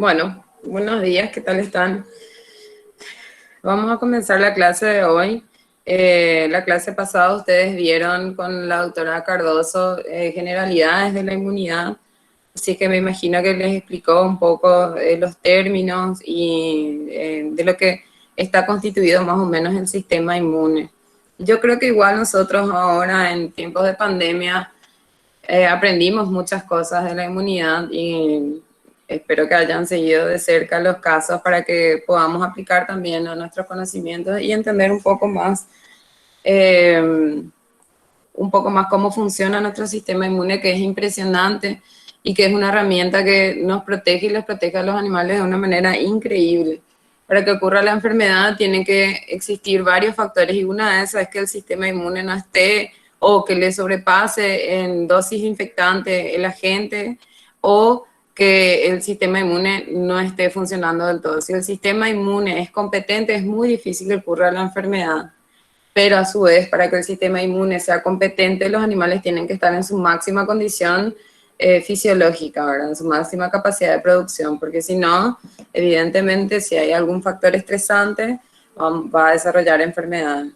Bueno, buenos días, ¿qué tal están? Vamos a comenzar la clase de hoy. La clase pasada ustedes vieron con la doctora Cardoso generalidades de la inmunidad, así que me imagino que les explicó un poco los términos y de lo que está constituido más o menos el sistema inmune. Yo creo que igual nosotros ahora en tiempos de pandemia aprendimos muchas cosas de la inmunidad y espero que hayan seguido de cerca los casos para que podamos aplicar también a nuestros conocimientos y entender eh, un poco más cómo funciona nuestro sistema inmune, que es impresionante y que es una herramienta que nos protege y les protege a los animales de una manera increíble. Para que ocurra la enfermedad tienen que existir varios factores y una de esas es que el sistema inmune no esté o que le sobrepase en dosis infectante el agente o que el sistema inmune no esté funcionando del todo. Si el sistema inmune es competente, es muy difícil que ocurra la enfermedad. Pero a su vez, para que el sistema inmune sea competente, los animales tienen que estar en su máxima condición fisiológica, ¿verdad? En su máxima capacidad de producción, porque si no, evidentemente, si hay algún factor estresante, va a desarrollar enfermedades.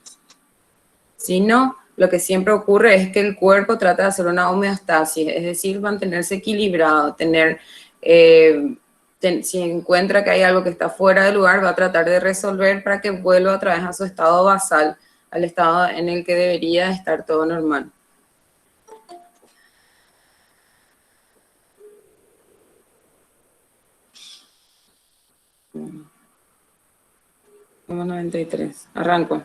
Si no, lo que siempre ocurre es que el cuerpo trata de hacer una homeostasis, es decir, mantenerse equilibrado, si encuentra que hay algo que está fuera de lugar, va a tratar de resolver para que vuelva otra vez a su estado basal, al estado en el que debería estar todo normal. Como 93. Arranco.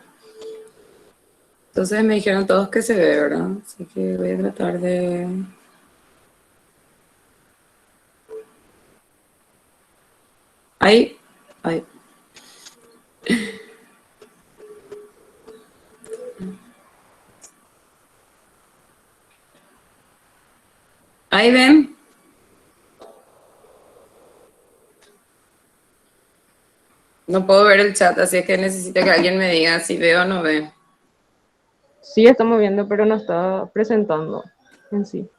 Entonces me dijeron todos que se ve, ¿verdad? Así que voy a tratar de... Ahí. Ahí. Ahí ven. No puedo ver el chat, así es que necesito que alguien me diga si veo o no veo. Sí, estamos viendo, pero no está presentando en sí.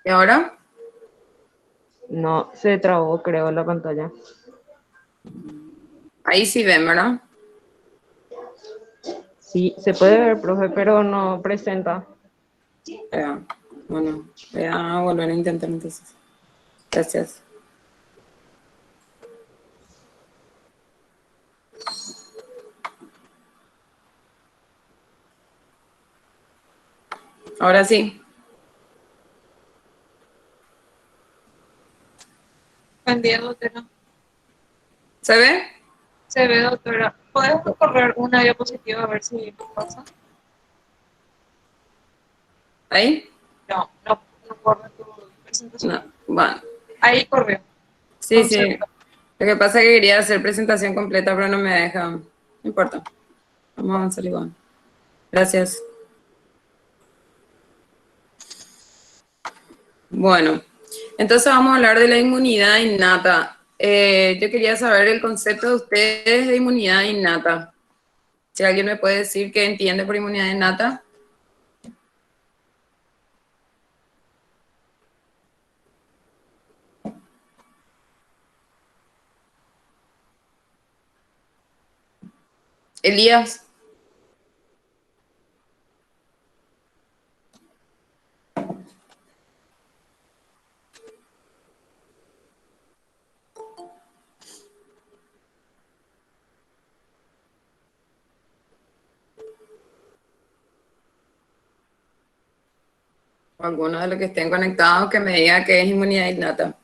¿Y ahora? No, se trabó, creo, la pantalla. Ahí sí ven, ¿verdad? Sí, se puede ver, profe, pero no presenta. Bueno, voy a volver a intentar entonces. Gracias. Ahora sí. Buen día, doctora. ¿Se ve? Se ve, doctora. ¿Puedes correr una diapositiva a ver si pasa? ¿Ahí? No corre tu presentación. No. Bueno. Ahí corrió. Sí, sí. Lo que pasa es que quería hacer presentación completa, pero no me deja. No importa. Vamos a avanzar igual. Gracias. Bueno, entonces vamos a hablar de la inmunidad innata. Yo quería saber el concepto de ustedes de inmunidad innata. Si alguien me puede decir qué entiende por inmunidad innata. Elías. O alguno de los que estén conectados que me diga qué es inmunidad innata.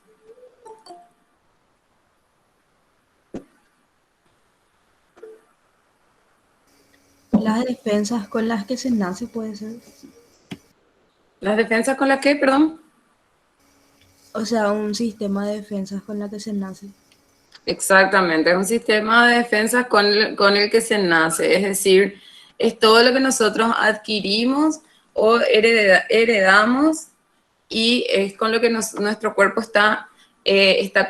Las defensas con las que se nace, puede ser. ¿Las defensas con las que, perdón? O sea, un sistema de defensas con la que se nace. Exactamente, es un sistema de defensas con el que se nace, es decir, es todo lo que nosotros adquirimos o heredamos y es con lo que nuestro cuerpo está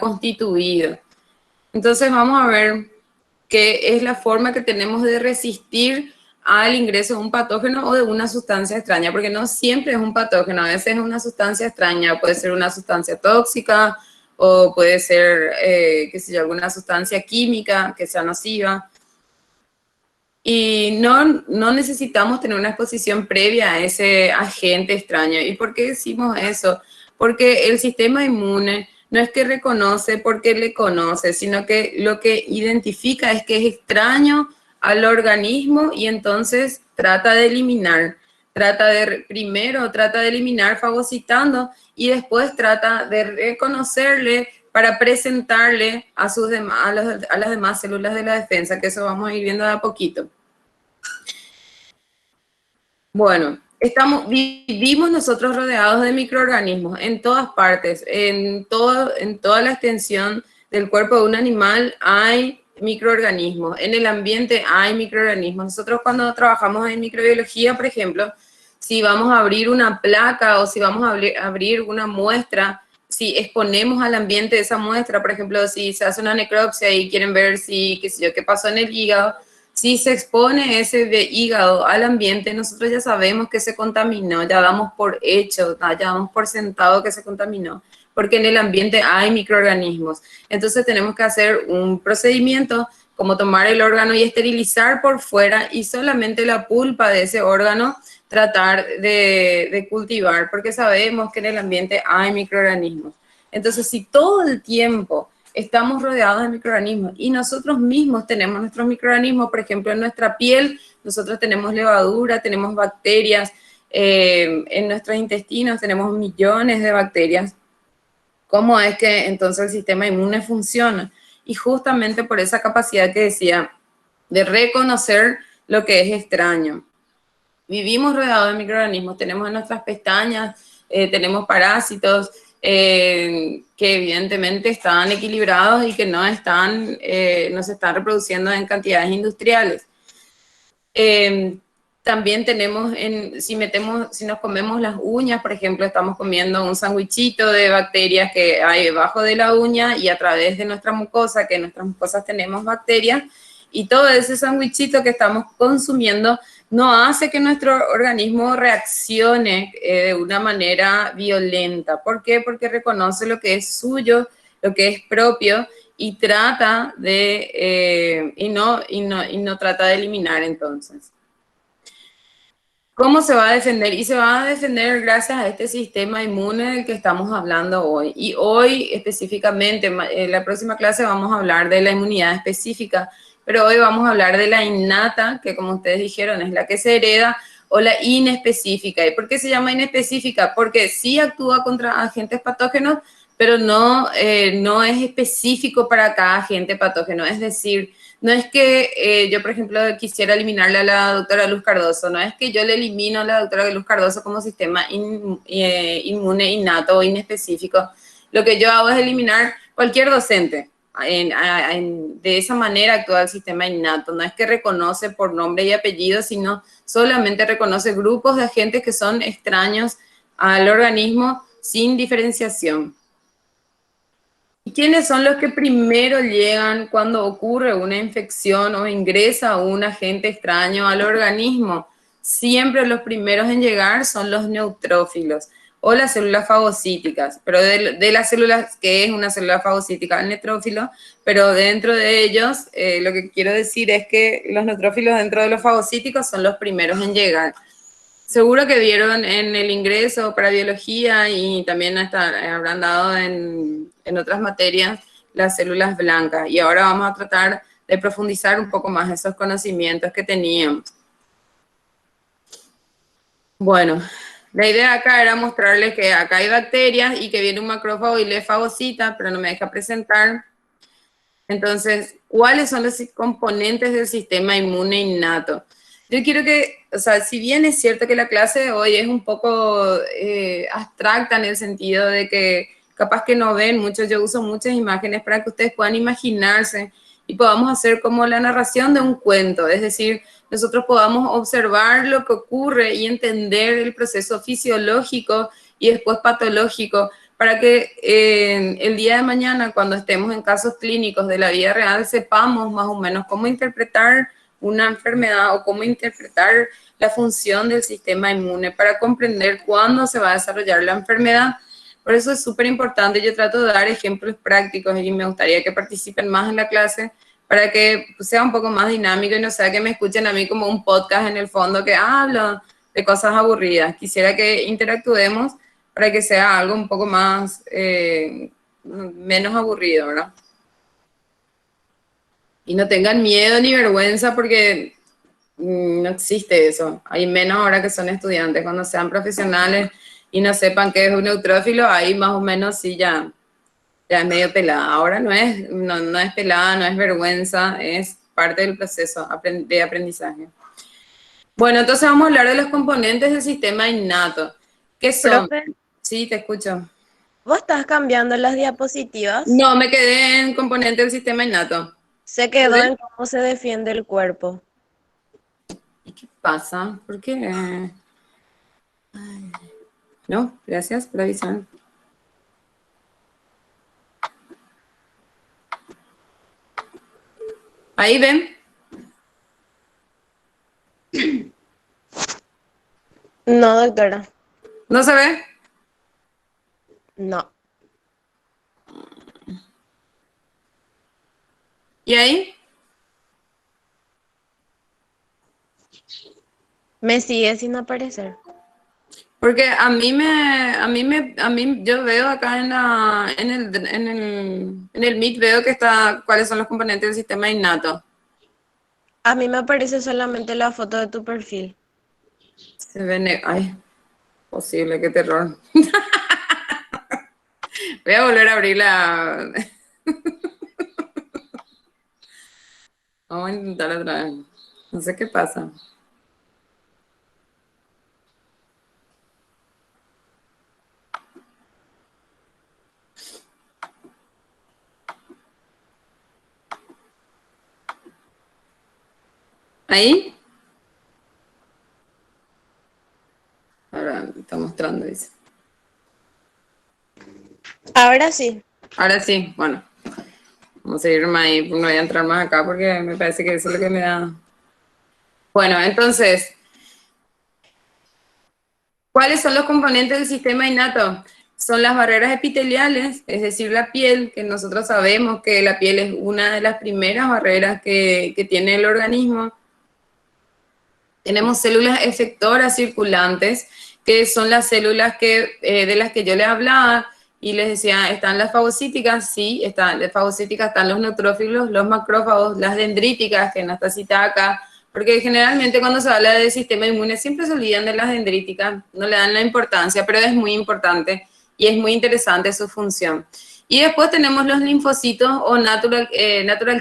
constituido. Entonces vamos a ver qué es la forma que tenemos de resistir al ingreso de un patógeno o de una sustancia extraña, porque no siempre es un patógeno, a veces es una sustancia extraña, puede ser una sustancia tóxica, o puede ser, qué sé yo, alguna sustancia química que sea nociva. Y no necesitamos tener una exposición previa a ese agente extraño. ¿Y por qué decimos eso? Porque el sistema inmune no es que reconoce porque le conoce, sino que lo que identifica es que es extraño al organismo y entonces trata de eliminar. Primero trata de eliminar fagocitando y después trata de reconocerle para presentarle a las demás células de la defensa, que eso vamos a ir viendo de a poquito. Bueno, vivimos nosotros rodeados de microorganismos en todas partes, en toda la extensión del cuerpo de un animal hay microorganismos, en el ambiente hay microorganismos. Nosotros cuando trabajamos en microbiología, por ejemplo, si vamos a abrir una placa o si vamos a abrir una muestra, si exponemos al ambiente esa muestra, por ejemplo, si se hace una necropsia y quieren ver si, qué sé yo, qué pasó en el hígado, si se expone ese hígado al ambiente, nosotros ya sabemos que se contaminó, ya damos por hecho, ya damos por sentado que se contaminó, porque en el ambiente hay microorganismos. Entonces tenemos que hacer un procedimiento como tomar el órgano y esterilizar por fuera y solamente la pulpa de ese órgano tratar de cultivar, porque sabemos que en el ambiente hay microorganismos. Entonces, si todo el tiempo estamos rodeados de microorganismos y nosotros mismos tenemos nuestros microorganismos, por ejemplo, en nuestra piel, nosotros tenemos levadura, tenemos bacterias, en nuestros intestinos tenemos millones de bacterias. ¿Cómo es que entonces el sistema inmune funciona? Y justamente por esa capacidad que decía de reconocer lo que es extraño. Vivimos rodeados de microorganismos, tenemos en nuestras pestañas, tenemos parásitos, que evidentemente están equilibrados y que no se están reproduciendo en cantidades industriales. También tenemos, si nos comemos las uñas, por ejemplo, estamos comiendo un sandwichito de bacterias que hay debajo de la uña y a través de nuestra mucosa, que en nuestras mucosas tenemos bacterias, y todo ese sandwichito que estamos consumiendo no hace que nuestro organismo reaccione de una manera violenta. ¿Por qué? Porque reconoce lo que es suyo, lo que es propio y trata de, y no trata de eliminar entonces. ¿Cómo se va a defender? Y se va a defender gracias a este sistema inmune del que estamos hablando hoy. Y hoy específicamente, en la próxima clase vamos a hablar de la inmunidad específica, pero hoy vamos a hablar de la innata, que como ustedes dijeron es la que se hereda, o la inespecífica. ¿Y por qué se llama inespecífica? Porque sí actúa contra agentes patógenos, pero no es específico para cada agente patógeno. Es decir, no es que yo, por ejemplo, quisiera eliminarle a la doctora Luz Cardoso, no es que yo le elimino a la doctora Luz Cardoso como sistema inmune innato o inespecífico. Lo que yo hago es eliminar cualquier docente. De esa manera actúa el sistema innato. No es que reconoce por nombre y apellido, sino solamente reconoce grupos de agentes que son extraños al organismo sin diferenciación. ¿Y quiénes son los que primero llegan cuando ocurre una infección o ingresa un agente extraño al organismo? Siempre los primeros en llegar son los neutrófilos o las células fagocíticas, pero de las células, que es una célula fagocítica, el neutrófilo, pero dentro de ellos, lo que quiero decir es que los neutrófilos dentro de los fagocíticos son los primeros en llegar. Seguro que vieron en el ingreso para biología y también habrán dado en otras materias las células blancas. Y ahora vamos a tratar de profundizar un poco más esos conocimientos que teníamos. Bueno, la idea acá era mostrarles que acá hay bacterias y que viene un macrófago y le fagocita, pero no me deja presentar. Entonces, ¿cuáles son los componentes del sistema inmune innato? Yo quiero que, o sea, si bien es cierto que la clase de hoy es un poco abstracta en el sentido de que capaz que no ven mucho, yo uso muchas imágenes para que ustedes puedan imaginarse y podamos hacer como la narración de un cuento, es decir, nosotros podamos observar lo que ocurre y entender el proceso fisiológico y después patológico para que el día de mañana, cuando estemos en casos clínicos de la vida real, sepamos más o menos cómo interpretar una enfermedad o cómo interpretar la función del sistema inmune para comprender cuándo se va a desarrollar la enfermedad. Por eso es súper importante. Yo trato de dar ejemplos prácticos y me gustaría que participen más en la clase para que sea un poco más dinámico y no sea que me escuchen a mí como un podcast en el fondo que hablo de cosas aburridas. Quisiera que interactuemos para que sea algo un poco más, menos aburrido, ¿verdad? Y no tengan miedo ni vergüenza porque no existe eso. Hay menos ahora que son estudiantes. Cuando sean profesionales y no sepan qué es un neutrófilo, ahí más o menos sí ya es medio pelada. Ahora no es pelada, no es vergüenza, es parte del proceso de aprendizaje. Bueno, entonces vamos a hablar de los componentes del sistema innato. ¿Qué son? Profe, Sí, te escucho. ¿vos estás cambiando las diapositivas? No, me quedé en componente del sistema innato. Se quedó en cómo se defiende el cuerpo. ¿Y qué pasa? ¿Por qué? Ay. No, gracias por avisar. Ahí ven. No, doctora. ¿No se ve? No. ¿Y ahí? Me sigue sin aparecer. Porque yo veo acá en el Meet, veo que está, cuáles son los componentes del sistema innato. A mí me aparece solamente la foto de tu perfil. Se ve, ay, posible, qué terror. Voy a volver a abrirla. Vamos a intentar otra vez. No sé qué pasa. ¿Ahí? Ahora está mostrando, dice. Ahora sí. Ahora sí, bueno. Vamos a irme ahí, no voy a entrar más acá porque me parece que eso es lo que me da. Bueno, entonces, ¿cuáles son los componentes del sistema innato? Son las barreras epiteliales, es decir, la piel, que nosotros sabemos que la piel es una de las primeras barreras que tiene el organismo. Tenemos células efectoras circulantes, que son las células de las que yo les hablaba y les decía, ¿están las fagocíticas? Sí, están las fagocíticas, están los neutrófilos, los macrófagos, las dendríticas, que no está citada acá, porque generalmente cuando se habla del sistema inmune siempre se olvidan de las dendríticas, no le dan la importancia, pero es muy importante y es muy interesante su función. Y después tenemos los linfocitos o natural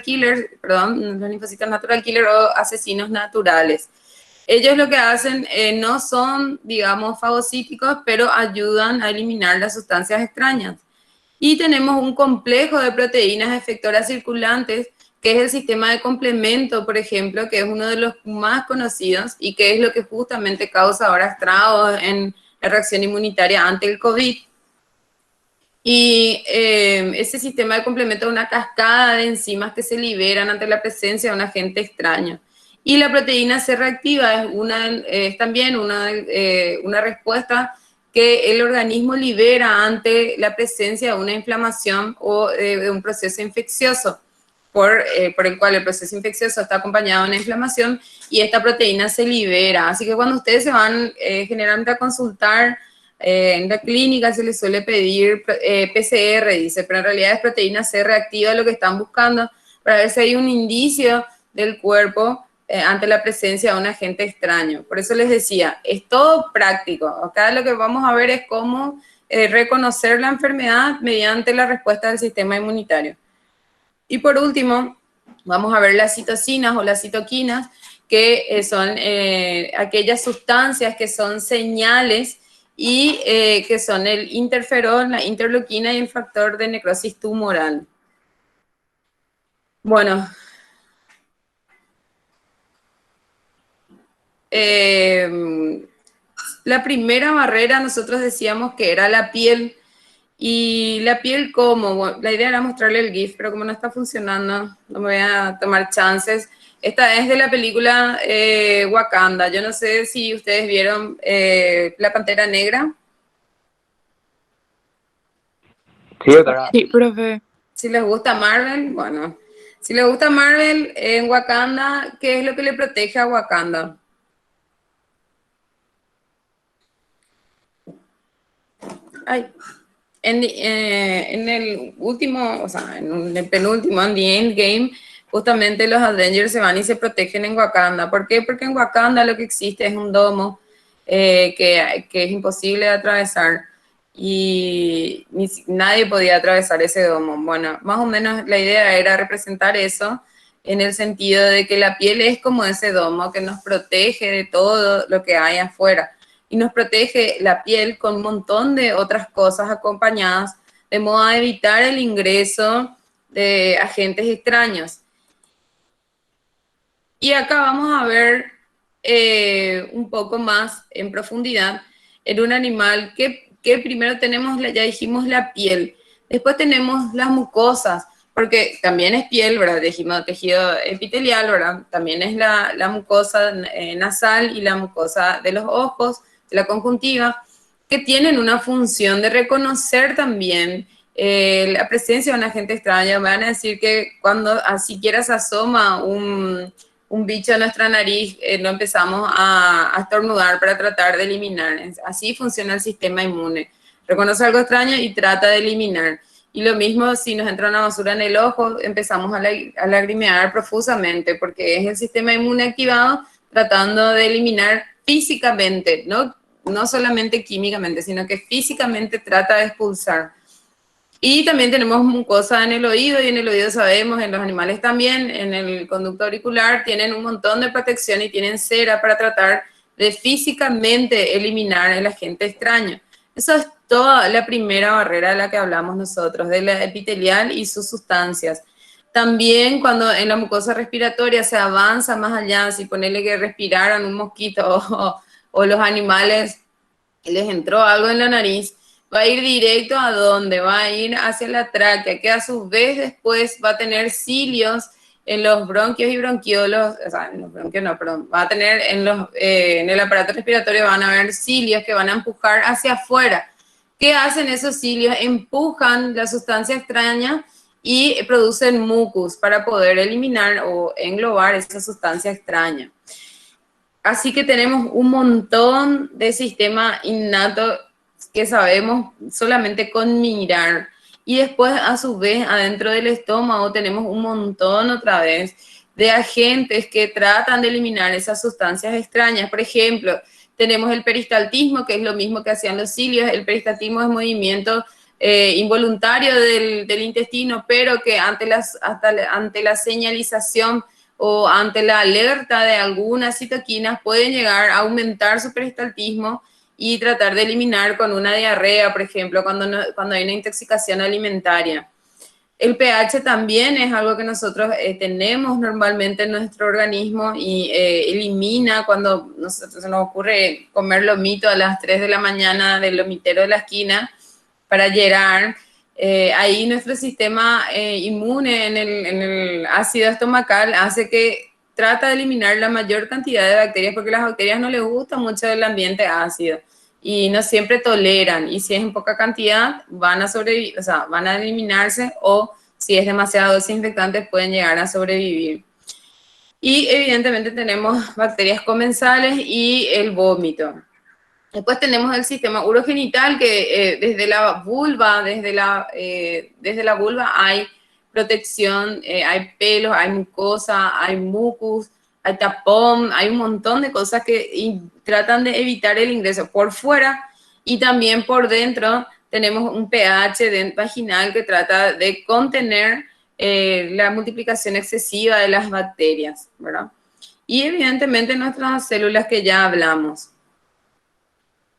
killers, perdón, los linfocitos natural killer o asesinos naturales. Ellos lo que hacen no son, digamos, fagocíticos, pero ayudan a eliminar las sustancias extrañas. Y tenemos un complejo de proteínas efectoras circulantes, que es el sistema de complemento, por ejemplo, que es uno de los más conocidos y que es lo que justamente causa ahora estragos en la reacción inmunitaria ante el COVID. Y ese sistema de complemento es una cascada de enzimas que se liberan ante la presencia de un agente extraño. Y la proteína C reactiva es también una respuesta que el organismo libera ante la presencia de una inflamación o de un proceso infeccioso, por el cual el proceso infeccioso está acompañado de una inflamación y esta proteína se libera. Así que cuando ustedes se van generalmente a consultar en la clínica se les suele pedir PCR, dice, pero en realidad es proteína C reactiva lo que están buscando para ver si hay un indicio del cuerpo ante la presencia de un agente extraño. Por eso les decía, es todo práctico. Acá lo que vamos a ver es cómo reconocer la enfermedad mediante la respuesta del sistema inmunitario. Y por último, vamos a ver las citocinas o las citoquinas, que son aquellas sustancias que son señales y que son el interferón, la interleuquina y el factor de necrosis tumoral. Bueno, la primera barrera nosotros decíamos que era la piel. Y la piel, ¿cómo? Bueno, la idea era mostrarle el GIF, pero como no está funcionando, no me voy a tomar chances. Esta es de la película Wakanda. Yo no sé si ustedes vieron La Pantera Negra. Sí, doctora. Sí, profe. Si les gusta Marvel, bueno. Si les gusta Marvel, en Wakanda, ¿qué es lo que le protege a Wakanda? Ay, en el último, o sea, el penúltimo, en The Endgame, justamente los Avengers se van y se protegen en Wakanda. ¿Por qué? Porque en Wakanda lo que existe es un domo que es imposible de atravesar y nadie podía atravesar ese domo. Bueno, más o menos la idea era representar eso en el sentido de que la piel es como ese domo que nos protege de todo lo que hay afuera y nos protege la piel con un montón de otras cosas acompañadas, de modo a evitar el ingreso de agentes extraños. Y acá vamos a ver un poco más en profundidad en un animal que primero tenemos, ya dijimos, la piel, después tenemos las mucosas, porque también es piel, ¿verdad? Dijimos tejido epitelial, ¿verdad? También es la mucosa nasal y la mucosa de los ojos, de la conjuntiva, que tienen una función de reconocer también la presencia de un agente extraño. Me van a decir que cuando siquiera se asoma un bicho en nuestra nariz, no empezamos a estornudar para tratar de eliminar. Así funciona el sistema inmune. Reconoce algo extraño y trata de eliminar. Y lo mismo si nos entra una basura en el ojo, empezamos a lagrimear profusamente porque es el sistema inmune activado tratando de eliminar físicamente, no solamente químicamente, sino que físicamente trata de expulsar. Y también tenemos mucosa en el oído, y en el oído sabemos, en los animales también, en el conducto auricular, tienen un montón de protección y tienen cera para tratar de físicamente eliminar el agente extraño. Eso es toda la primera barrera de la que hablamos nosotros, de la epitelial y sus sustancias. También cuando en la mucosa respiratoria se avanza más allá, si ponerle que respiraran un mosquito o los animales les entró algo en la nariz, va a ir directo a dónde, va a ir hacia la tráquea, que a su vez después va a tener cilios en los bronquios y bronquiolos, o sea, en los bronquios no, perdón, va a tener en el aparato respiratorio van a haber cilios que van a empujar hacia afuera. ¿Qué hacen esos cilios? Empujan la sustancia extraña y producen mucus para poder eliminar o englobar esa sustancia extraña. Así que tenemos un montón de sistema innato que sabemos solamente con mirar. Y después, a su vez, adentro del estómago tenemos un montón otra vez de agentes que tratan de eliminar esas sustancias extrañas. Por ejemplo, tenemos el peristaltismo, que es lo mismo que hacían los cilios. El peristaltismo es movimiento involuntario del intestino, pero que ante la señalización o ante la alerta de algunas citoquinas pueden llegar a aumentar su peristaltismo y tratar de eliminar con una diarrea, por ejemplo, cuando hay una intoxicación alimentaria. El pH también es algo que nosotros tenemos normalmente en nuestro organismo y elimina cuando se nos ocurre comer lomito a las 3 de la mañana del lomitero de la esquina para llegar. Ahí nuestro sistema inmune en el ácido estomacal hace que trata de eliminar la mayor cantidad de bacterias porque las bacterias no les gusta mucho el ambiente ácido y no siempre toleran, y si es en poca cantidad van a sobrevivir, o sea, van a eliminarse, o si es demasiado desinfectante pueden llegar a sobrevivir. Y evidentemente tenemos bacterias comensales y el vómito. Después tenemos el sistema urogenital que desde la vulva, desde la vulva hay protección, hay pelos, hay mucosa, hay mucus, hay tapón, hay un montón de cosas que tratan de evitar el ingreso por fuera, y también por dentro tenemos un pH vaginal que trata de contener la multiplicación excesiva de las bacterias, ¿verdad? Y evidentemente nuestras células que ya hablamos.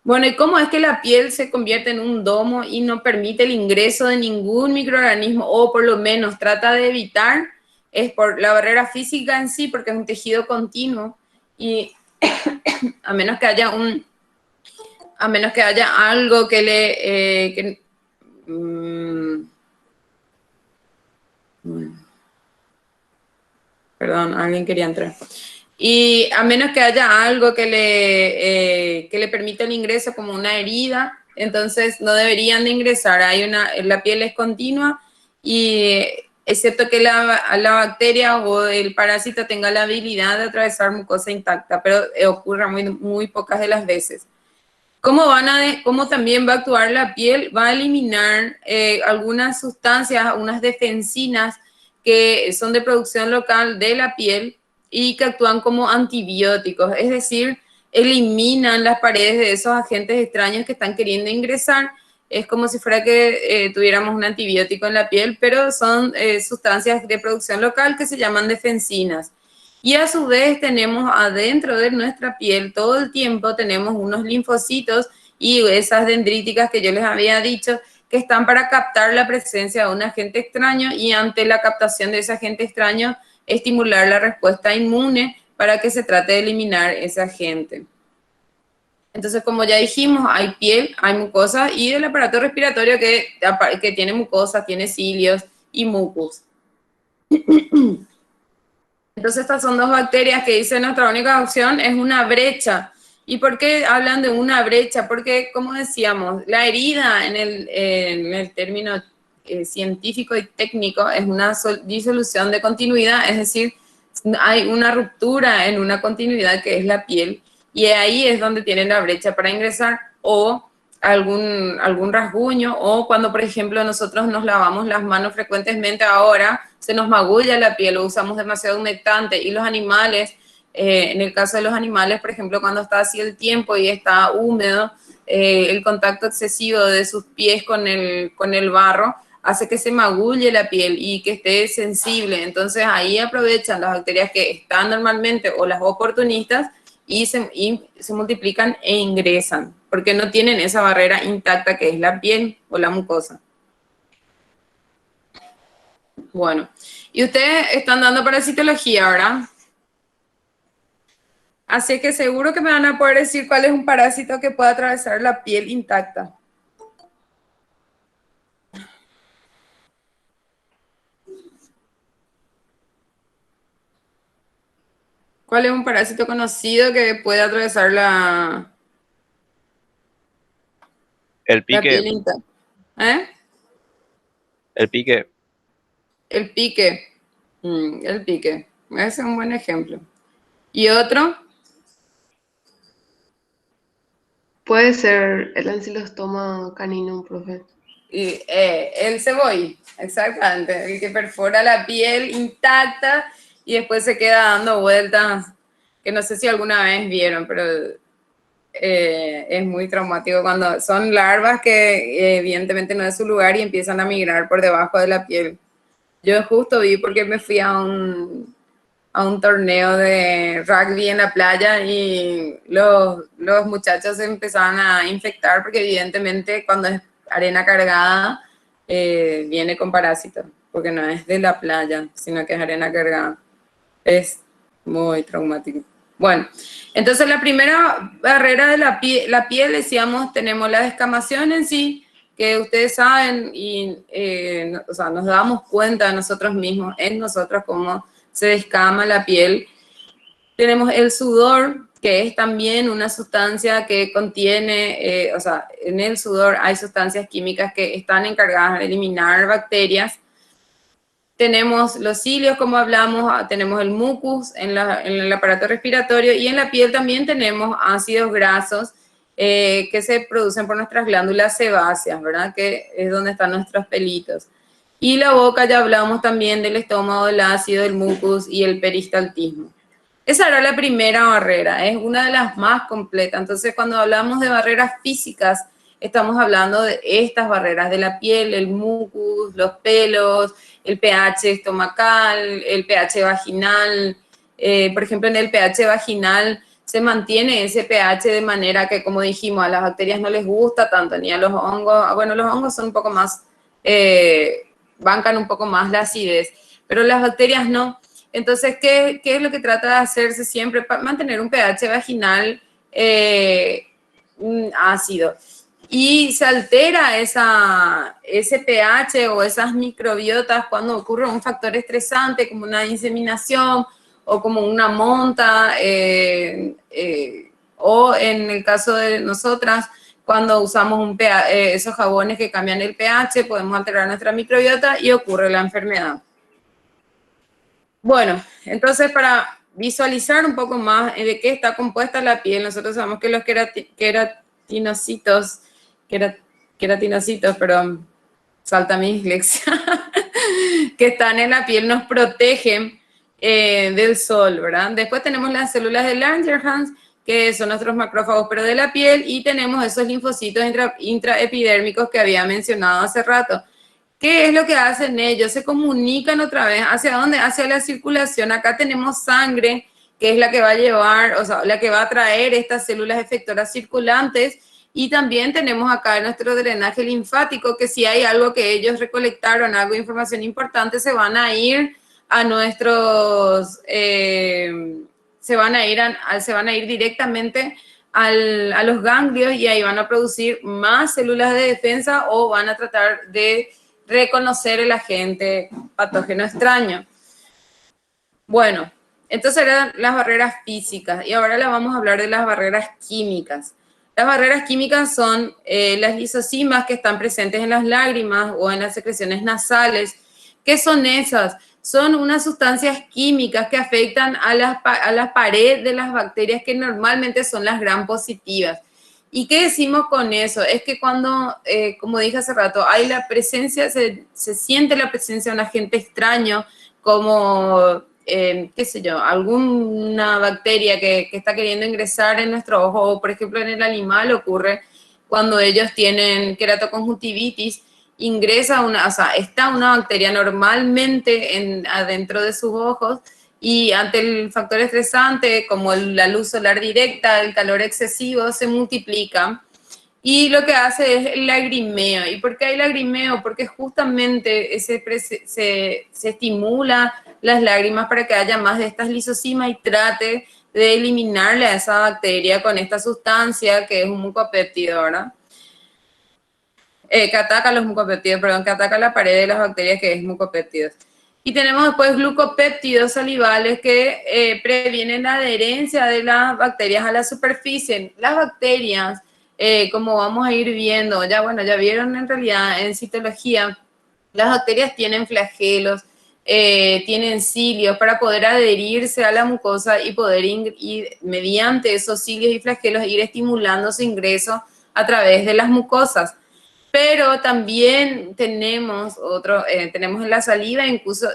Bueno, ¿y cómo es que la piel se convierte en un domo y no permite el ingreso de ningún microorganismo, o por lo menos trata de evitar? Es por la barrera física en sí, porque es un tejido continuo y a menos que haya algo que le... perdón, alguien quería entrar. Y a menos que haya algo que le permita el ingreso, como una herida, entonces no deberían de ingresar. La piel es continua y excepto que la bacteria o el parásito tenga la habilidad de atravesar mucosa intacta, pero ocurre muy pocas de las veces. ¿Cómo también va a actuar la piel? Va a eliminar algunas sustancias, unas defensinas que son de producción local de la piel y que actúan como antibióticos, es decir, eliminan las paredes de esos agentes extraños que están queriendo ingresar. Es como si fuera que tuviéramos un antibiótico en la piel, pero son sustancias de producción local que se llaman defensinas. Y a su vez tenemos adentro de nuestra piel, todo el tiempo tenemos unos linfocitos y esas dendríticas que yo les había dicho, que están para captar la presencia de un agente extraño y ante la captación de ese agente extraño, estimular la respuesta inmune para que se trate de eliminar ese agente. Entonces, como ya dijimos, hay piel, hay mucosa y el aparato respiratorio que tiene mucosa, tiene cilios y mucus. Entonces, estas son dos bacterias que dice nuestra única opción es una brecha. ¿Y por qué hablan de una brecha? Porque, como decíamos, la herida en el término científico y técnico es una disolución de continuidad, es decir, hay una ruptura en una continuidad que es la piel y ahí es donde tienen la brecha para ingresar o algún rasguño o cuando, por ejemplo, nosotros nos lavamos las manos frecuentemente ahora, se nos magulla la piel o usamos demasiado humectante y los animales, en el caso de los animales, por ejemplo, cuando está así el tiempo y está húmedo, el contacto excesivo de sus pies con el barro hace que se magulle la piel y que esté sensible. Entonces ahí aprovechan las bacterias que están normalmente o las oportunistas y se multiplican e ingresan, porque no tienen esa barrera intacta que es la piel o la mucosa. Bueno, y ustedes están dando parasitología, ¿verdad? Así que seguro que me van a poder decir cuál es un parásito que pueda atravesar la piel intacta. ¿Cuál es un parásito conocido que puede atravesar la piel intacta? El pique. El pique. El pique. Ese es un buen ejemplo. ¿Y otro? Puede ser el ancilostoma caninum, profe. El cebolla, exactamente. El que perfora la piel intacta y después se queda dando vueltas, que no sé si alguna vez vieron, pero es muy traumático cuando son larvas que evidentemente no es su lugar y empiezan a migrar por debajo de la piel. Yo justo vi porque me fui a un torneo de rugby en la playa y los muchachos se empezaban a infectar porque evidentemente cuando es arena cargada viene con parásitos, porque no es de la playa, sino que es arena cargada. Es muy traumático. Bueno, entonces la primera barrera de la piel, decíamos, tenemos la descamación en sí, que ustedes saben y o sea, nos damos cuenta nosotros mismos, en nosotros cómo se descama la piel. Tenemos el sudor, que es también una sustancia que contiene, o sea, en el sudor hay sustancias químicas que están encargadas de eliminar bacterias. Tenemos los cilios, como hablamos, tenemos el mucus en el aparato respiratorio y en la piel también tenemos ácidos grasos que se producen por nuestras glándulas sebáceas, ¿verdad? Que es donde están nuestros pelitos. Y la boca, ya hablamos también del estómago, el ácido, el mucus y el peristaltismo. Esa era la primera barrera, es una de las más completas. Entonces, cuando hablamos de barreras físicas, estamos hablando de estas barreras de la piel, el mucus, los pelos, el pH estomacal, el pH vaginal. Por ejemplo, en el pH vaginal se mantiene ese pH de manera que, como dijimos, a las bacterias no les gusta tanto, ni a los hongos. Bueno, los hongos son un poco más, bancan un poco más la acidez, pero las bacterias no. Entonces, ¿qué es lo que trata de hacerse siempre? Mantener un pH vaginal ácido. Y se altera ese pH o esas microbiotas cuando ocurre un factor estresante como una inseminación o como una monta, o en el caso de nosotras, cuando usamos esos jabones que cambian el pH, podemos alterar nuestra microbiota y ocurre la enfermedad. Bueno, entonces para visualizar un poco más de qué está compuesta la piel, nosotros sabemos que los queratinocitos, perdón, salta mi dislexia, que están en la piel nos protegen del sol, ¿verdad? Después tenemos las células de Langerhans, que son nuestros macrófagos, pero de la piel, y tenemos esos linfocitos intraepidérmicos que había mencionado hace rato. ¿Qué es lo que hacen ellos? Se comunican otra vez, ¿hacia dónde? Hacia la circulación. Acá tenemos sangre, que es la que va a llevar, o sea, la que va a traer estas células efectoras circulantes, y también tenemos acá nuestro drenaje linfático, que si hay algo que ellos recolectaron, algo de información importante, se van a ir a nuestros... se van a ir directamente a los ganglios y ahí van a producir más células de defensa o van a tratar de reconocer el agente patógeno extraño. Bueno, entonces eran las barreras físicas y ahora les vamos a hablar de las barreras químicas. Las barreras químicas son las lisosimas que están presentes en las lágrimas o en las secreciones nasales. ¿Qué son esas? Son unas sustancias químicas que afectan a la pared de las bacterias que normalmente son las gram positivas. ¿Y qué decimos con eso? Es que cuando, como dije hace rato, hay la presencia, se siente la presencia de un agente extraño como, qué sé yo, alguna bacteria que está queriendo ingresar en nuestro ojo, o por ejemplo en el animal ocurre cuando ellos tienen queratoconjuntivitis, ingresa está una bacteria normalmente adentro de sus ojos y ante el factor estresante como la luz solar directa, el calor excesivo, se multiplica y lo que hace es el lagrimeo. ¿Y por qué hay lagrimeo? Porque justamente se estimula las lágrimas para que haya más de estas lisosimas y trate de eliminarle a esa bacteria con esta sustancia que es un mucopéptido, ¿verdad? Que ataca los mucopéptidos, perdón, que ataca la pared de las bacterias, que es mucopéptidos. Y tenemos después glucopéptidos salivales que previenen la adherencia de las bacterias a la superficie. Las bacterias, como vamos a ir viendo, ya vieron en realidad en citología, las bacterias tienen flagelos, tienen cilios para poder adherirse a la mucosa y poder mediante esos cilios y flagelos ir estimulando su ingreso a través de las mucosas. Pero también tenemos tenemos en la saliva incluso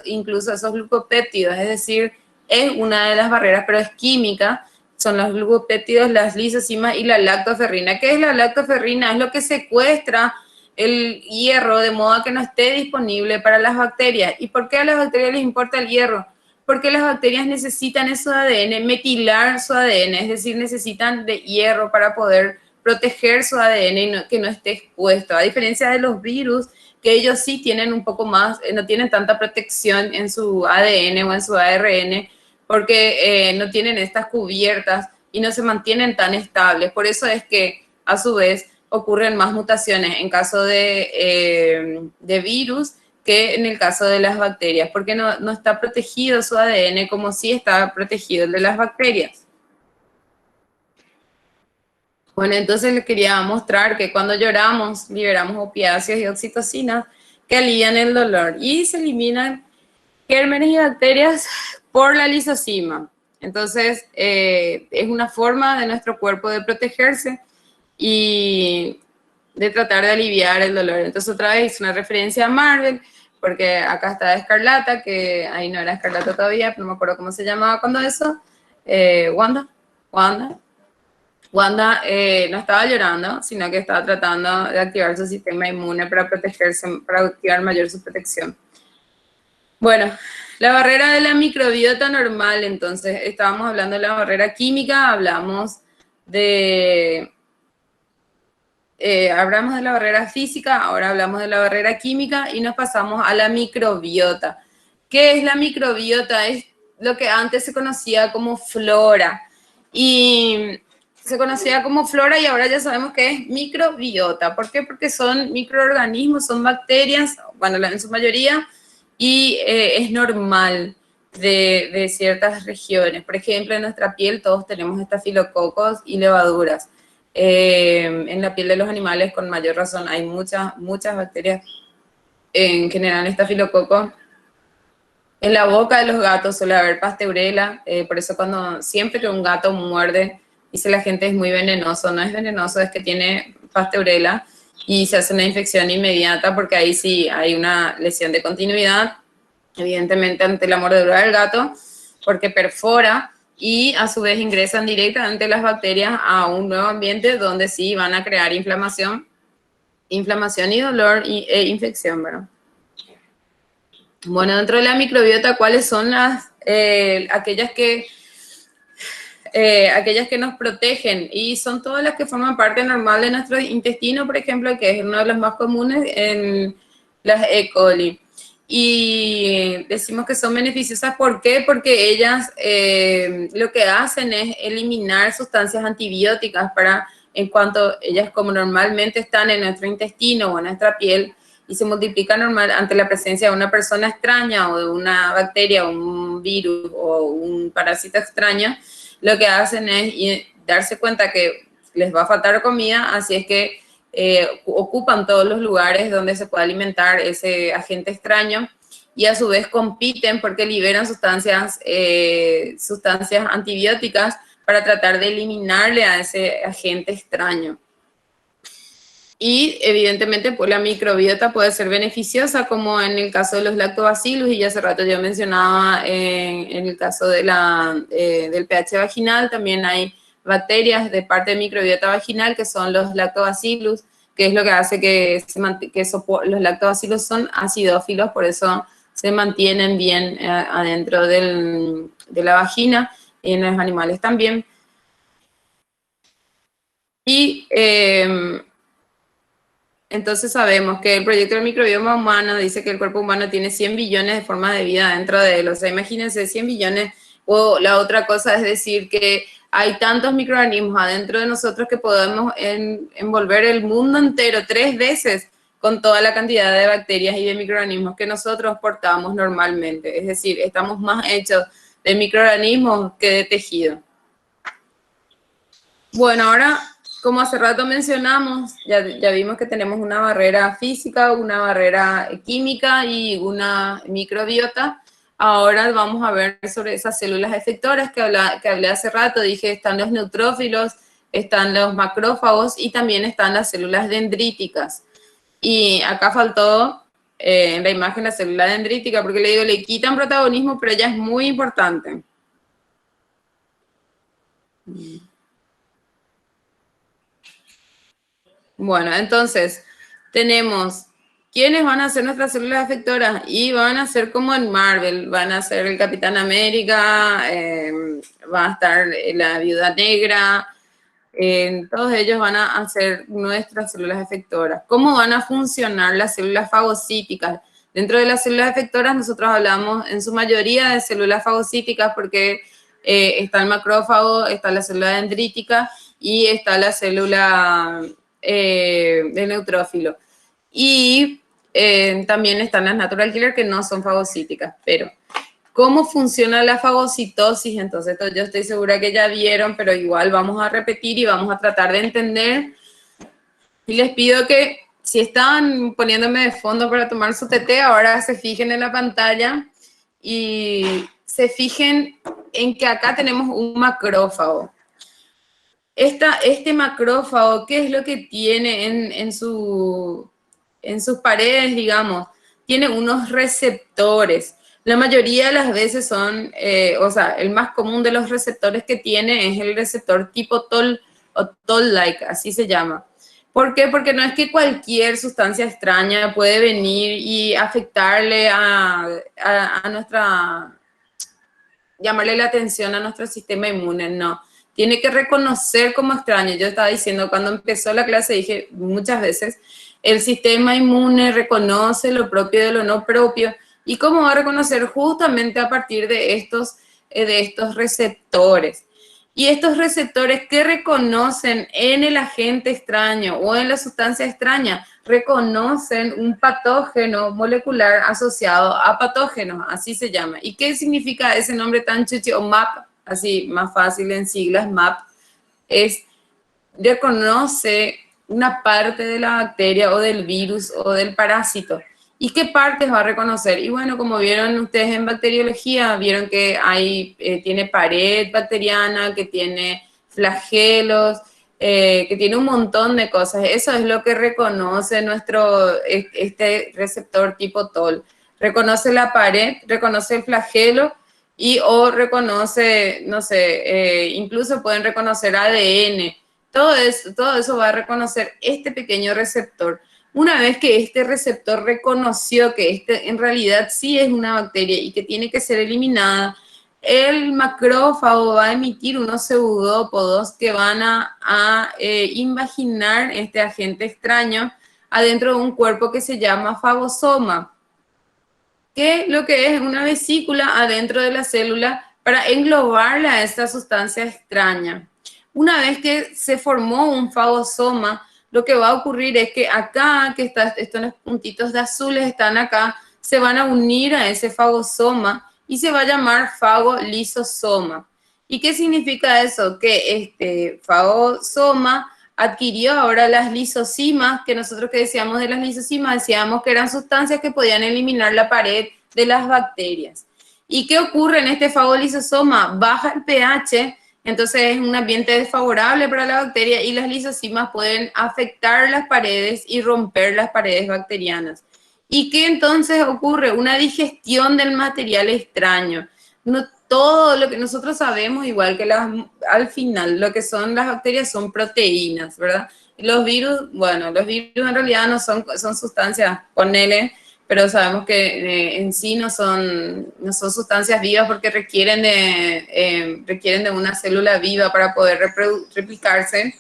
esos glucopéptidos, es decir, es una de las barreras, pero es química, son los glucopéptidos, las lisosimas y la lactoferrina. ¿Qué es la lactoferrina? Es lo que secuestra el hierro de modo que no esté disponible para las bacterias. ¿Y por qué a las bacterias les importa el hierro? Porque las bacterias necesitan eso de ADN, metilar su ADN, es decir, necesitan de hierro para poder proteger su ADN y que no esté expuesto. A diferencia de los virus, que ellos sí tienen un poco más, no tienen tanta protección en su ADN o en su ARN, porque no tienen estas cubiertas y no se mantienen tan estables. Por eso es que, a su vez, ocurren más mutaciones en caso de virus que en el caso de las bacterias, porque no está protegido su ADN como sí está protegido el de las bacterias. Bueno, entonces les quería mostrar que cuando lloramos liberamos opiáceos y oxitocina que alivian el dolor y se eliminan gérmenes y bacterias por la lisosima. Entonces, es una forma de nuestro cuerpo de protegerse y de tratar de aliviar el dolor. Entonces, otra vez hice una referencia a Marvel, porque acá está Escarlata, que ahí no era Escarlata todavía, no me acuerdo cómo se llamaba cuando eso. Wanda no estaba llorando, sino que estaba tratando de activar su sistema inmune para protegerse, para activar mayor su protección. Bueno, la barrera de la microbiota normal, entonces, estábamos hablando de la barrera química, hablamos de la barrera física, ahora hablamos de la barrera química y nos pasamos a la microbiota. ¿Qué es la microbiota? Es lo que antes se conocía como flora. Y se conocía como flora y ahora ya sabemos que es microbiota. ¿Por qué? Porque son microorganismos, son bacterias, bueno, en su mayoría, y es normal de ciertas regiones. Por ejemplo, en nuestra piel todos tenemos estafilococos y levaduras. En la piel de los animales, con mayor razón, hay muchas bacterias, en general estafilococo. En la boca de los gatos suele haber pasteurela, por eso siempre que un gato muerde, dice la gente es muy venenoso. No es venenoso, es que tiene pasteurela y se hace una infección inmediata porque ahí sí hay una lesión de continuidad, evidentemente ante la mordedura del gato, porque perfora y a su vez ingresan directamente las bacterias a un nuevo ambiente donde sí van a crear inflamación y dolor e infección, ¿verdad? Bueno, dentro de la microbiota, ¿cuáles son aquellas que nos protegen? Y son todas las que forman parte normal de nuestro intestino, por ejemplo, que es uno de los más comunes en las E. coli. Y decimos que son beneficiosas, ¿por qué? Porque ellas lo que hacen es eliminar sustancias antibióticas en cuanto ellas como normalmente están en nuestro intestino o en nuestra piel, y se multiplica normal ante la presencia de una persona extraña o de una bacteria o un virus o un parásito extraño, lo que hacen es darse cuenta que les va a faltar comida, así es que ocupan todos los lugares donde se puede alimentar ese agente extraño y a su vez compiten porque liberan sustancias antibióticas para tratar de eliminarle a ese agente extraño. Y evidentemente pues, la microbiota puede ser beneficiosa, como en el caso de los lactobacillus, y ya hace rato yo mencionaba en el caso de del pH vaginal, también hay bacterias de parte de microbiota vaginal que son los lactobacillus, que es lo que hace que los lactobacillus son acidófilos, por eso se mantienen bien adentro de la vagina y en los animales también. Y entonces sabemos que el proyecto del microbioma humano dice que el cuerpo humano tiene 100 billones de formas de vida dentro de él. O sea, imagínense 100 billones. O la otra cosa es decir que hay tantos microorganismos adentro de nosotros que podemos envolver el mundo entero 3 veces con toda la cantidad de bacterias y de microorganismos que nosotros portamos normalmente. Es decir, estamos más hechos de microorganismos que de tejido. Bueno, ahora, como hace rato mencionamos, ya vimos que tenemos una barrera física, una barrera química y una microbiota. Ahora vamos a ver sobre esas células efectoras que hablé hace rato. Dije, están los neutrófilos, están los macrófagos y también están las células dendríticas. Y acá faltó en la imagen la célula dendrítica, porque le quitan protagonismo, pero ella es muy importante. Bueno, entonces, tenemos quiénes van a ser nuestras células efectoras y van a ser como en Marvel, van a ser el Capitán América, va a estar la Viuda Negra, todos ellos van a ser nuestras células efectoras. ¿Cómo van a funcionar las células fagocíticas? Dentro de las células efectoras nosotros hablamos en su mayoría de células fagocíticas porque está el macrófago, está la célula dendrítica y está la célula de neutrófilo. Y también están las natural killer que no son fagocíticas. Pero, ¿cómo funciona la fagocitosis? Entonces, yo estoy segura que ya vieron, pero igual vamos a repetir y vamos a tratar de entender. Y les pido que, si estaban poniéndome de fondo para tomar su TT, ahora se fijen en la pantalla y se fijen en que acá tenemos un macrófago. Este macrófago, ¿qué es lo que tiene en sus paredes, digamos? Tiene unos receptores. La mayoría de las veces son, o sea, el más común de los receptores que tiene es el receptor tipo Toll o Toll-like, así se llama. ¿Por qué? Porque no es que cualquier sustancia extraña puede venir y afectarle a nuestra, llamarle la atención a nuestro sistema inmune, no. Tiene que reconocer como extraño. Yo estaba diciendo, cuando empezó la clase, dije muchas veces, el sistema inmune reconoce lo propio de lo no propio. ¿Y cómo va a reconocer? Justamente a partir de estos receptores. Y estos receptores que reconocen en el agente extraño o en la sustancia extraña, reconocen un patógeno molecular asociado a patógenos, así se llama. ¿Y qué significa ese nombre tan chuchi o MAP? Así, más fácil en siglas, MAP, es reconoce una parte de la bacteria o del virus o del parásito. ¿Y qué partes va a reconocer? Y bueno, como vieron ustedes en bacteriología, vieron que tiene pared bacteriana, que tiene flagelos, que tiene un montón de cosas. Eso es lo que reconoce este receptor tipo TOL. Reconoce la pared, reconoce el flagelo o reconoce, no sé, incluso pueden reconocer ADN. Todo eso va a reconocer este pequeño receptor. Una vez que este receptor reconoció que este en realidad sí es una bacteria y que tiene que ser eliminada, el macrófago va a emitir unos pseudópodos que van a invaginar este agente extraño adentro de un cuerpo que se llama fagosoma, que lo que es una vesícula adentro de la célula para englobarla a esta sustancia extraña. Una vez que se formó un fagosoma, lo que va a ocurrir es que acá, estos puntitos de azules están acá, se van a unir a ese fagosoma y se va a llamar fagolisosoma. ¿Y qué significa eso? Que este fagosoma adquirió ahora las lisosimas, que nosotros que decíamos de las lisosimas, decíamos que eran sustancias que podían eliminar la pared de las bacterias. ¿Y qué ocurre en este fagolisosoma? Baja el pH, entonces es un ambiente desfavorable para la bacteria y las lisosimas pueden afectar las paredes y romper las paredes bacterianas. ¿Y qué entonces ocurre? Una digestión del material extraño. No todo lo que nosotros sabemos, igual que al final, lo que son las bacterias son proteínas, ¿verdad? Los virus, bueno, los virus en realidad no son sustancias, ponele, pero sabemos que en sí no son sustancias vivas porque requieren de una célula viva para poder replicarse.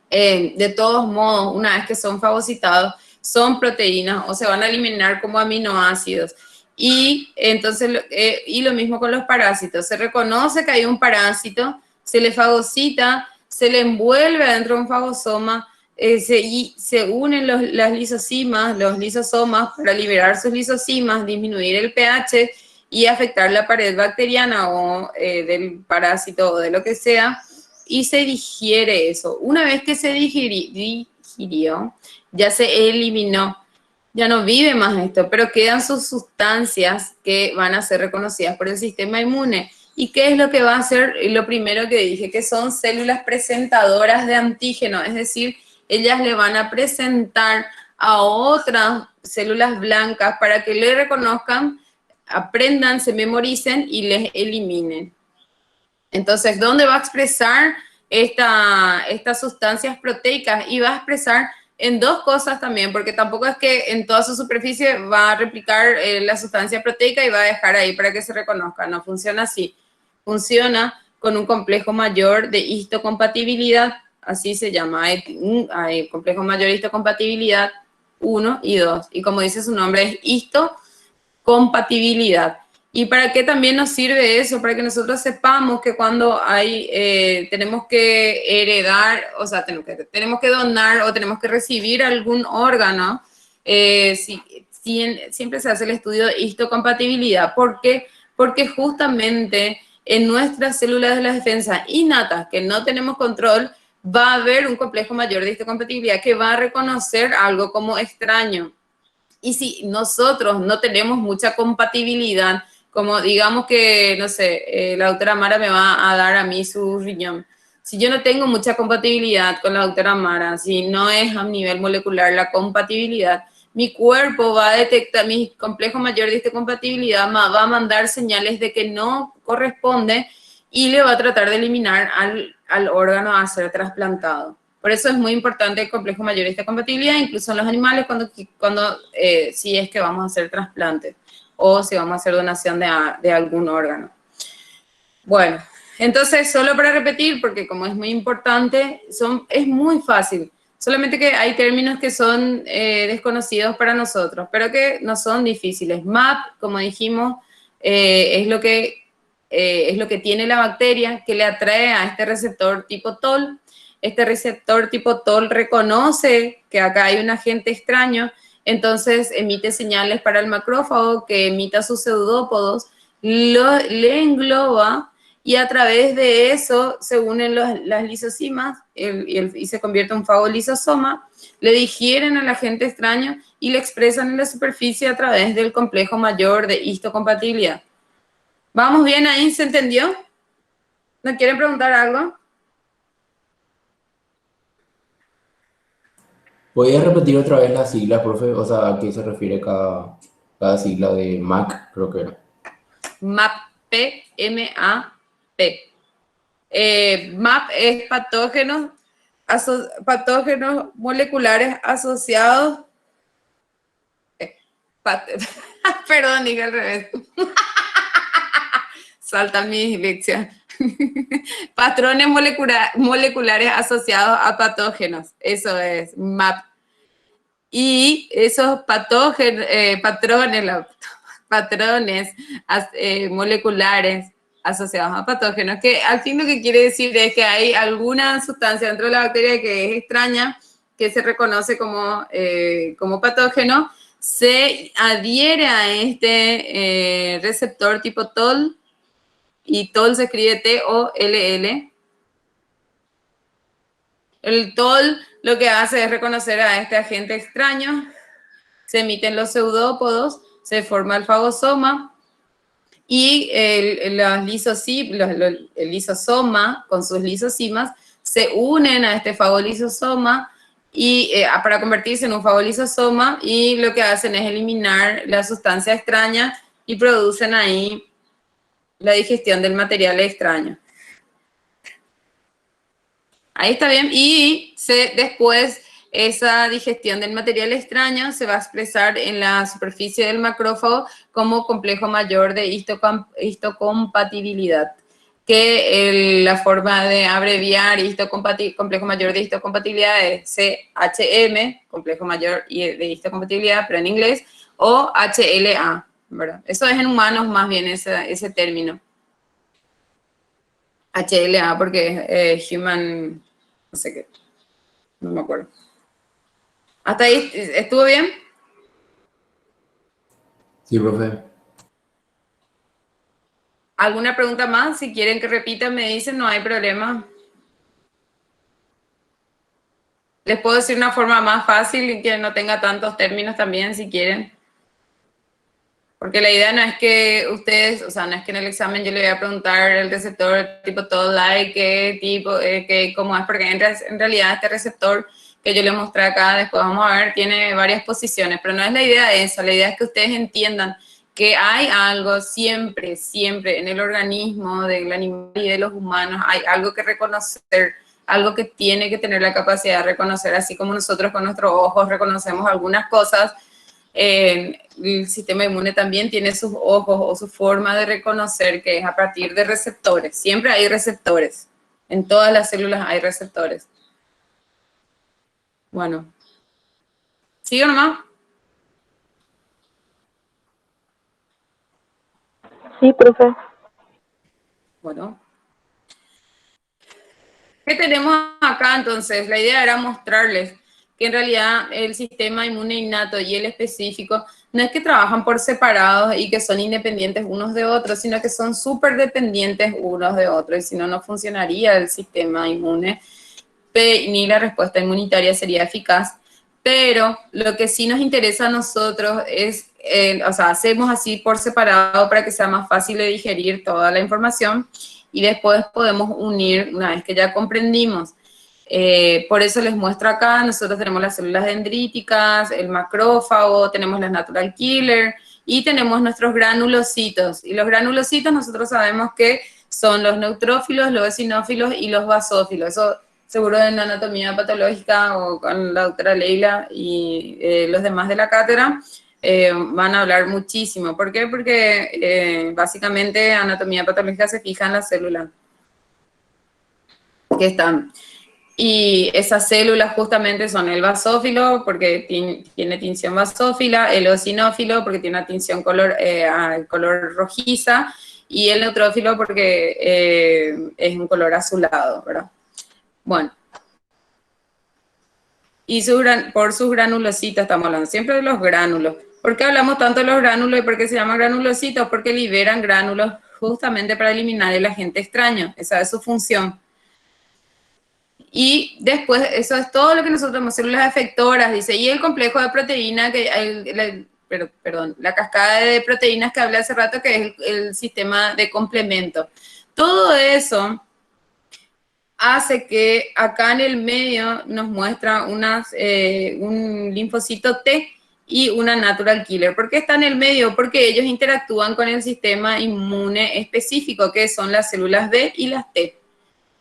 De todos modos, una vez que son fagocitados, son proteínas o se van a eliminar como aminoácidos. Y entonces, y lo mismo con los parásitos. Se reconoce que hay un parásito, se le fagocita, se le envuelve adentro de un fagosoma, y se unen las lisosimas, los lisosomas para liberar sus lisosimas, disminuir el pH y afectar la pared bacteriana o del parásito o de lo que sea, y se digiere eso. Una vez que se digirió, ya se eliminó. Ya no vive más esto, pero quedan sus sustancias que van a ser reconocidas por el sistema inmune. ¿Y qué es lo que va a hacer? Lo primero que dije, que son células presentadoras de antígeno, es decir, ellas le van a presentar a otras células blancas para que le reconozcan, aprendan, se memoricen y les eliminen. Entonces, ¿dónde va a expresar estas sustancias proteicas? Y va a expresar en dos cosas también, porque tampoco es que en toda su superficie va a replicar la sustancia proteica y va a dejar ahí para que se reconozca. No funciona así. Funciona con un complejo mayor de histocompatibilidad, así se llama. Hay complejo mayor de histocompatibilidad 1 y 2. Y como dice su nombre, es histocompatibilidad. ¿Y para qué también nos sirve eso? Para que nosotros sepamos que cuando tenemos que heredar, o sea, tenemos que donar o tenemos que recibir algún órgano, siempre se hace el estudio de histocompatibilidad. ¿Por qué? Porque justamente en nuestras células de la defensa innatas, que no tenemos control, va a haber un complejo mayor de histocompatibilidad que va a reconocer algo como extraño. Y si nosotros no tenemos mucha compatibilidad, como digamos que, no sé, la doctora Mara me va a dar a mí su riñón. Si yo no tengo mucha compatibilidad con la doctora Mara, si no es a nivel molecular la compatibilidad, mi cuerpo va a detectar, mi complejo mayor de histocompatibilidad va a mandar señales de que no corresponde y le va a tratar de eliminar al órgano a ser trasplantado. Por eso es muy importante el complejo mayor de histocompatibilidad, incluso en los animales, si es que vamos a hacer trasplantes o si vamos a hacer donación de algún órgano. Bueno, entonces, solo para repetir, porque como es muy importante, es muy fácil. Solamente que hay términos que son desconocidos para nosotros, pero que no son difíciles. MAP, como dijimos, es lo que tiene la bacteria, que le atrae a este receptor tipo TOL. Este receptor tipo TOL reconoce que acá hay un agente extraño, entonces emite señales para el macrófago que emita sus pseudópodos, le engloba y a través de eso se unen las lisosimas y se convierte en un fagolisosoma, le digieren al agente extraño y le expresan en la superficie a través del complejo mayor de histocompatibilidad. ¿Vamos bien ahí? ¿Se entendió? ¿No quieren preguntar algo? ¿Podrías repetir otra vez las siglas, profe? O sea, ¿a qué se refiere cada sigla de MAC? Creo que era. MAP, M-A-P. MAP es patógenos moleculares asociados. Perdón, dije al revés. Salta mi dislexia. Patrones moleculares asociados a patógenos. Eso es MAP. Y esos patrones moleculares asociados a patógenos, que al fin lo que quiere decir es que hay alguna sustancia dentro de la bacteria que es extraña, que se reconoce como patógeno, se adhiere a este receptor tipo TOL, y TOL se escribe T-O-L-L. El TOL lo que hace es reconocer a este agente extraño, se emiten los pseudópodos, se forma el fagosoma, y el lisosoma con sus lisosimas se unen a este fagolisosoma y, para convertirse en un fagolisosoma, y lo que hacen es eliminar la sustancia extraña y producen ahí la digestión del material extraño. Ahí está bien. Y después esa digestión del material extraño se va a expresar en la superficie del macrófago como complejo mayor de histocompatibilidad, que la forma de abreviar complejo mayor de histocompatibilidad es CHM, complejo mayor de histocompatibilidad, pero en inglés, o HLA, ¿verdad? Eso es en humanos más bien ese término. HLA porque es Human, no sé qué, no me acuerdo. ¿Hasta ahí estuvo bien? Sí, profe. ¿Alguna pregunta más? Si quieren que repita, me dicen, no hay problema. Les puedo decir una forma más fácil y que no tenga tantos términos también, si quieren. Porque la idea no es que ustedes, o sea, no es que en el examen yo le voy a preguntar el receptor tipo toll-like, qué tipo, cómo es, porque en realidad este receptor que yo les mostré acá, después vamos a ver, tiene varias posiciones, pero no es la idea de eso, la idea es que ustedes entiendan que hay algo siempre en el organismo del animal y de los humanos, hay algo que reconocer, algo que tiene que tener la capacidad de reconocer, así como nosotros con nuestros ojos reconocemos algunas cosas. El sistema inmune también tiene sus ojos o su forma de reconocer, que es a partir de receptores. Siempre hay receptores. En todas las células hay receptores. Bueno. ¿Sigo nomás? Sí, profe. Bueno. ¿Qué tenemos acá entonces? La idea era mostrarles que en realidad el sistema inmune innato y el específico no es que trabajan por separados y que son independientes unos de otros, sino que son súper dependientes unos de otros, y si no, no funcionaría el sistema inmune, ni la respuesta inmunitaria sería eficaz. Pero lo que sí nos interesa a nosotros es, o sea, hacemos así por separado para que sea más fácil de digerir toda la información, y después podemos unir una vez que ya comprendimos. Por eso les muestro acá, nosotros tenemos las células dendríticas, el macrófago, tenemos las natural killer y tenemos nuestros granulocitos. Y los granulocitos nosotros sabemos que son los neutrófilos, los eosinófilos y los basófilos. Eso seguro en anatomía patológica o con la doctora Leila y los demás de la cátedra van a hablar muchísimo. ¿Por qué? Porque básicamente anatomía patológica se fija en las células que están. Y esas células justamente son el basófilo, porque tiene tinción basófila, el eosinófilo, porque tiene una tinción color rojiza, y el neutrófilo, porque es un color azulado, ¿verdad? Bueno. Y por sus granulocitos estamos hablando, siempre de los gránulos. ¿Por qué hablamos tanto de los gránulos y por qué se llaman granulocitos? Porque liberan gránulos justamente para eliminar el agente extraño. Esa es su función. Y después, eso es todo lo que nosotros tenemos, células efectoras, dice, y el complejo de proteína, la cascada de proteínas que hablé hace rato, que es el sistema de complemento. Todo eso hace que acá en el medio nos muestra un linfocito T y una natural killer. ¿Por qué está en el medio? Porque ellos interactúan con el sistema inmune específico, que son las células B y las T.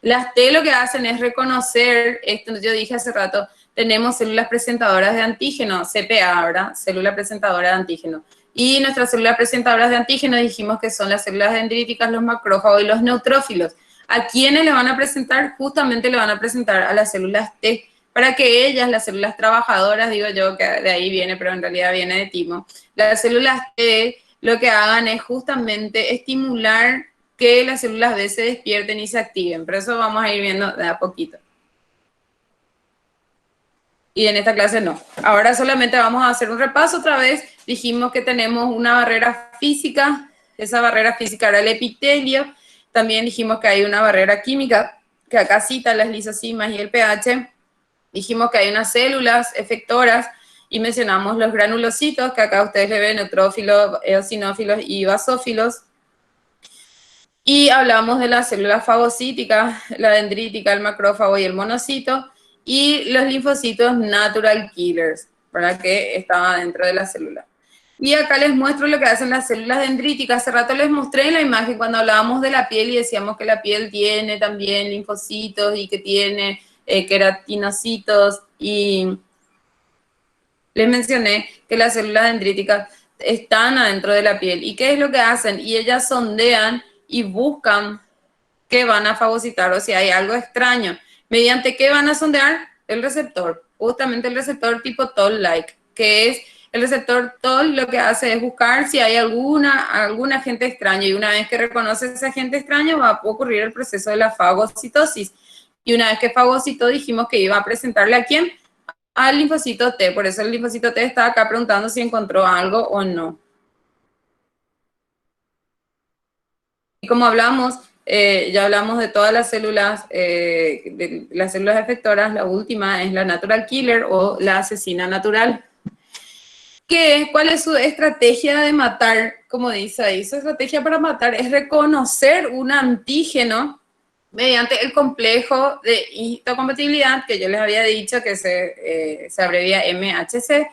Las T lo que hacen es reconocer, esto yo dije hace rato, tenemos células presentadoras de antígeno, CPA, ¿verdad? Célula presentadora de antígeno. Y nuestras células presentadoras de antígeno dijimos que son las células dendríticas, los macrófagos y los neutrófilos. ¿A quiénes le van a presentar? Justamente le van a presentar a las células T, para que ellas, las células trabajadoras, digo yo, que de ahí viene, pero en realidad viene de timo, las células T lo que hagan es justamente estimular que las células B se despierten y se activen. Pero eso vamos a ir viendo de a poquito. Y en esta clase no. Ahora solamente vamos a hacer un repaso otra vez. Dijimos que tenemos una barrera física. Esa barrera física era el epitelio. También dijimos que hay una barrera química, que acá cita las lisosimas y el pH. Dijimos que hay unas células efectoras y mencionamos los granulocitos, que acá ustedes le ven neutrófilos, eosinófilos y basófilos. Y hablamos de las células fagocíticas, la dendrítica, el macrófago y el monocito, y los linfocitos natural killers, ¿verdad? Que estaban dentro de la célula. Y acá les muestro lo que hacen las células dendríticas. Hace rato les mostré en la imagen cuando hablábamos de la piel y decíamos que la piel tiene también linfocitos y que tiene queratinocitos, y les mencioné que las células dendríticas están adentro de la piel. ¿Y qué es lo que hacen? Y ellas sondean y buscan qué van a fagocitar o si hay algo extraño. ¿Mediante qué van a sondear? El receptor, justamente el receptor tipo Toll-like, que es el receptor Toll, lo que hace es buscar si hay algún agente extraño, y una vez que reconoce ese agente extraño va a ocurrir el proceso de la fagocitosis. Y una vez que fagocitó, dijimos que iba a presentarle ¿a quién? Al linfocito T. Por eso el linfocito T está acá preguntando si encontró algo o no. Y como hablamos, ya hablamos de todas las células efectoras, la última es la natural killer o la asesina natural. ¿Cuál es su estrategia de matar? Como dice ahí, su estrategia para matar es reconocer un antígeno mediante el complejo de histocompatibilidad, que yo les había dicho que se abrevia MHC.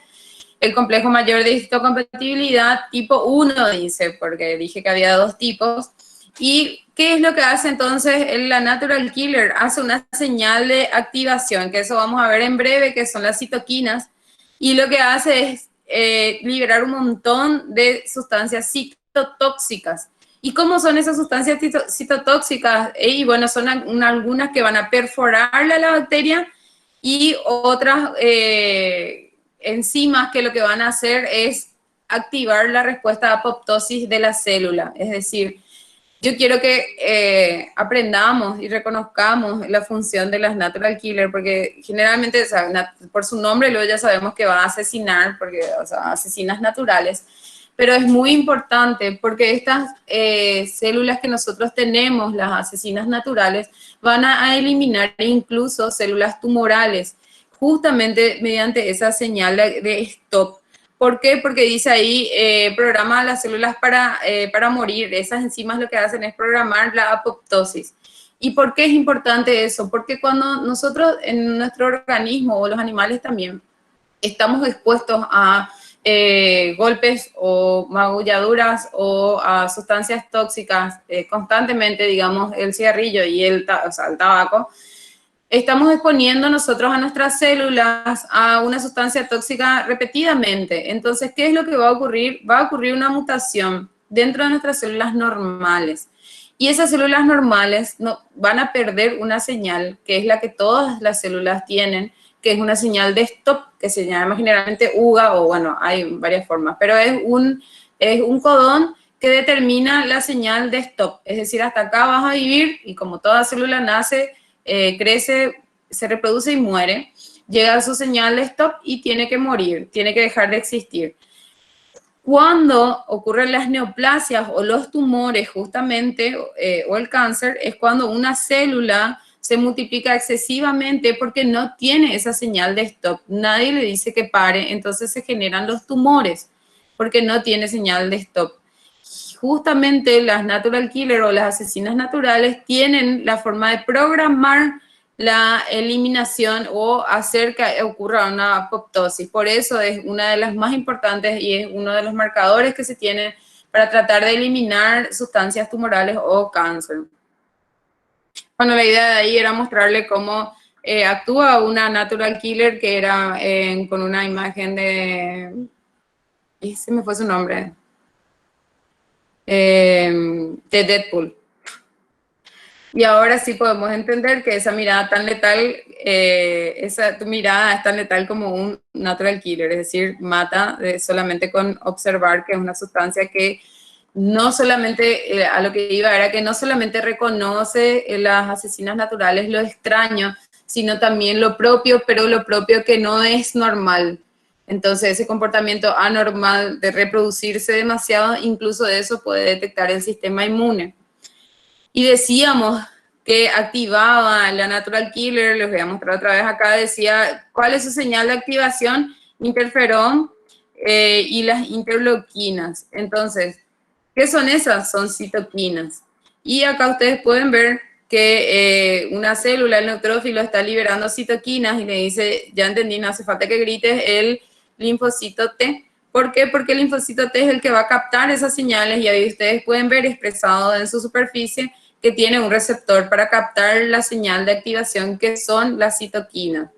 El complejo mayor de histocompatibilidad tipo 1, dice, porque dije que había dos tipos. ¿Y qué es lo que hace entonces la natural killer? Hace una señal de activación, que eso vamos a ver en breve, que son las citoquinas, y lo que hace es liberar un montón de sustancias citotóxicas. ¿Y cómo son esas sustancias citotóxicas? Y bueno, son algunas que van a perforarle a la bacteria, y otras enzimas que lo que van a hacer es activar la respuesta de apoptosis de la célula. Es decir, yo quiero que aprendamos y reconozcamos la función de las natural killer, porque generalmente, por su nombre, luego ya sabemos que va a asesinar, porque, o sea, asesinas naturales, pero es muy importante porque estas células que nosotros tenemos, las asesinas naturales, van a eliminar incluso células tumorales, justamente mediante esa señal de stop. ¿Por qué? Porque dice ahí, programa las células para morir. Esas enzimas lo que hacen es programar la apoptosis. ¿Y por qué es importante eso? Porque cuando nosotros en nuestro organismo, o los animales también, estamos expuestos a golpes o magulladuras o a sustancias tóxicas constantemente, digamos, el cigarrillo y el tabaco, estamos exponiendo nosotros a nuestras células a una sustancia tóxica repetidamente. Entonces, ¿qué es lo que va a ocurrir? Va a ocurrir una mutación dentro de nuestras células normales. Y esas células normales van a perder una señal, que es la que todas las células tienen, que es una señal de stop, que se llama generalmente UGA, o bueno, hay varias formas, pero es un codón que determina la señal de stop. Es decir, hasta acá vas a vivir, y como toda célula nace, crece, se reproduce y muere, llega a su señal de stop y tiene que morir, tiene que dejar de existir. Cuando ocurren las neoplasias o los tumores justamente, o el cáncer, es cuando una célula se multiplica excesivamente porque no tiene esa señal de stop. Nadie le dice que pare, entonces se generan los tumores porque no tiene señal de stop. Justamente las natural killer o las asesinas naturales tienen la forma de programar la eliminación o hacer que ocurra una apoptosis. Por eso es una de las más importantes y es uno de los marcadores que se tienen para tratar de eliminar sustancias tumorales o cáncer. Bueno, la idea de ahí era mostrarle cómo actúa una natural killer, que era con una imagen de... y se me fue su nombre. De Deadpool. Y ahora sí podemos entender que esa mirada tan letal, esa mirada es tan letal como un natural killer, es decir, mata solamente con observar, que es una sustancia que no solamente, a lo que iba era que no solamente reconoce las asesinas naturales lo extraño, sino también lo propio, pero lo propio que no es normal. Entonces, ese comportamiento anormal de reproducirse demasiado, incluso de eso puede detectar el sistema inmune. Y decíamos que activaba la natural killer, les voy a mostrar otra vez acá, decía, ¿cuál es su señal de activación? Interferón y las interleuquinas. Entonces, ¿qué son esas? Son citoquinas. Y acá ustedes pueden ver que una célula, el neutrófilo, está liberando citoquinas y le dice, ya entendí, no hace falta que grites, el linfocito T. ¿Por qué? Porque el linfocito T es el que va a captar esas señales y ahí ustedes pueden ver expresado en su superficie que tiene un receptor para captar la señal de activación, que son las citoquinas.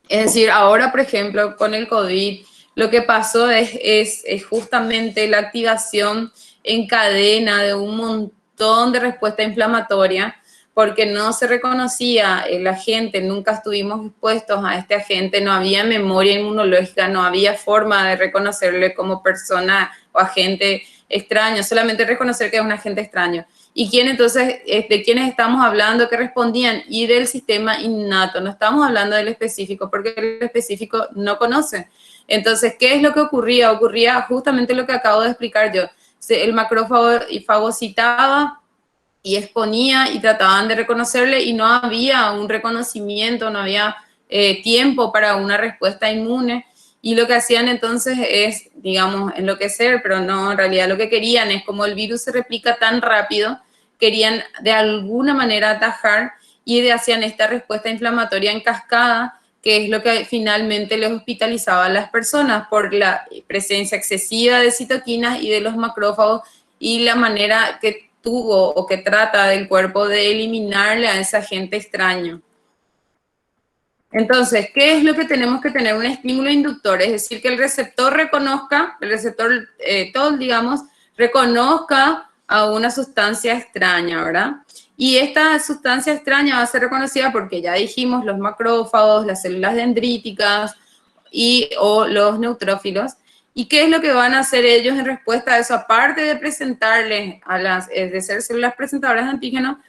Es decir, ahora, por ejemplo, con el COVID, lo que pasó es justamente la activación en cadena de un montón de respuesta inflamatoria, porque no se reconocía el agente, nunca estuvimos expuestos a este agente, no había memoria inmunológica, no había forma de reconocerle como persona o agente extraño, solamente reconocer que es un agente extraño. ¿Y quién entonces, de quiénes estamos hablando que respondían? Y del sistema innato, no estamos hablando del específico, porque el específico no conoce. Entonces, ¿qué es lo que ocurría? Ocurría justamente lo que acabo de explicar yo. El macrófago fagocitaba y exponía y trataban de reconocerle y no había un reconocimiento, no había tiempo para una respuesta inmune. Y lo que hacían entonces es, digamos, enloquecer, pero no, en realidad lo que querían es, como el virus se replica tan rápido, querían de alguna manera atajar y hacían esta respuesta inflamatoria en cascada, que es lo que finalmente les hospitalizaba a las personas por la presencia excesiva de citoquinas y de los macrófagos y la manera que tuvo o que trata del cuerpo de eliminarle a ese agente extraño. Entonces, ¿qué es lo que tenemos que tener? Un estímulo inductor, es decir, que el receptor reconozca, el receptor TOL, digamos, reconozca a una sustancia extraña, ¿verdad? Y esta sustancia extraña va a ser reconocida porque ya dijimos los macrófagos, las células dendríticas o los neutrófilos. ¿Y qué es lo que van a hacer ellos en respuesta a eso? Aparte de presentarles de ser células presentadoras de antígeno,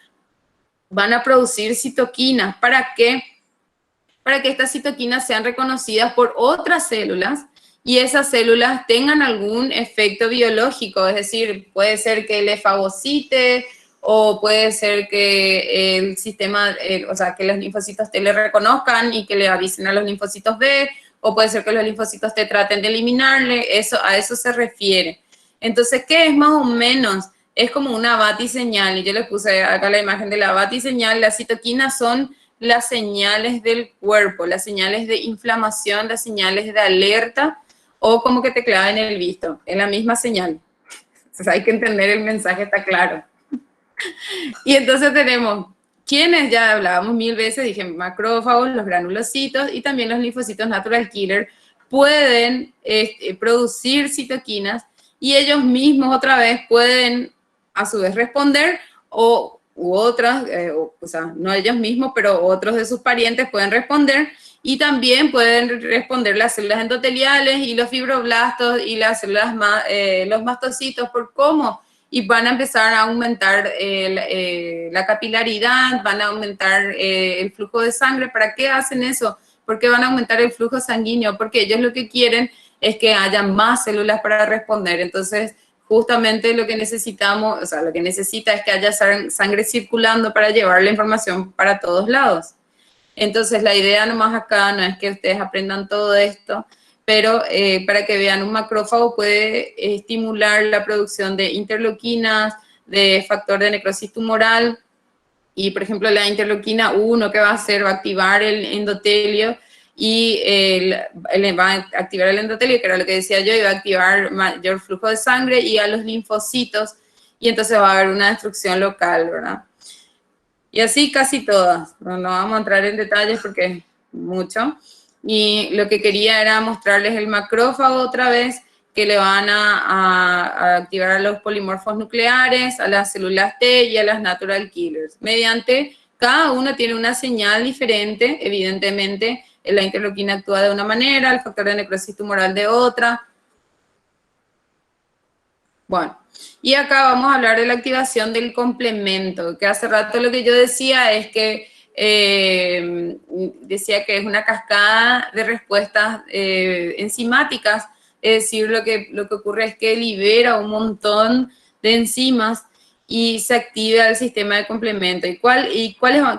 van a producir citoquinas. ¿Para qué? Para que estas citoquinas sean reconocidas por otras células y esas células tengan algún efecto biológico, es decir, puede ser que le fagocite o puede ser que el sistema, o sea, que los linfocitos T le reconozcan y que le avisen a los linfocitos B, o puede ser que los linfocitos T traten de eliminarle, a eso se refiere. Entonces, ¿qué es más o menos? Es como una batiseñal, y yo le puse acá la imagen de la batiseñal. Las citoquinas son las señales del cuerpo, las señales de inflamación, las señales de alerta, o como que te claven el visto, es la misma señal. Entonces hay que entender el mensaje, está claro. Y entonces tenemos, quienes ya hablábamos 1000 veces, dije macrófagos, los granulocitos y también los linfocitos natural killer, pueden producir citoquinas y ellos mismos otra vez pueden a su vez responder u otras, o sea, no ellos mismos, pero otros de sus parientes pueden responder, y también pueden responder las células endoteliales y los fibroblastos y las células, los mastocitos, por cómo, y van a empezar a aumentar la capilaridad, van a aumentar el flujo de sangre. ¿Para qué hacen eso? ¿Por qué van a aumentar el flujo sanguíneo? Porque ellos lo que quieren es que haya más células para responder. Entonces, justamente lo que necesitamos, o sea, lo que necesita es que haya sangre circulando para llevar la información para todos lados. Entonces, la idea nomás acá no es que ustedes aprendan todo esto, pero para que vean, un macrófago puede estimular la producción de interleuquinas, de factor de necrosis tumoral, y por ejemplo la interleuquina 1 que va a hacer, va a activar el endotelio, y va a activar el endotelio, que era lo que decía yo, y va a activar mayor flujo de sangre y a los linfocitos, y entonces va a haber una destrucción local, ¿verdad? Y así casi todas, no vamos a entrar en detalles porque es mucho. Y lo que quería era mostrarles el macrófago otra vez, que le van a activar a los polimorfos nucleares, a las células T y a las natural killers. Mediante, cada uno tiene una señal diferente, evidentemente, la interleuquina actúa de una manera, el factor de necrosis tumoral de otra. Bueno, y acá vamos a hablar de la activación del complemento, que hace rato lo que yo decía es que decía que es una cascada de respuestas enzimáticas, es decir, lo que ocurre es que libera un montón de enzimas y se activa el sistema de complemento. ¿Y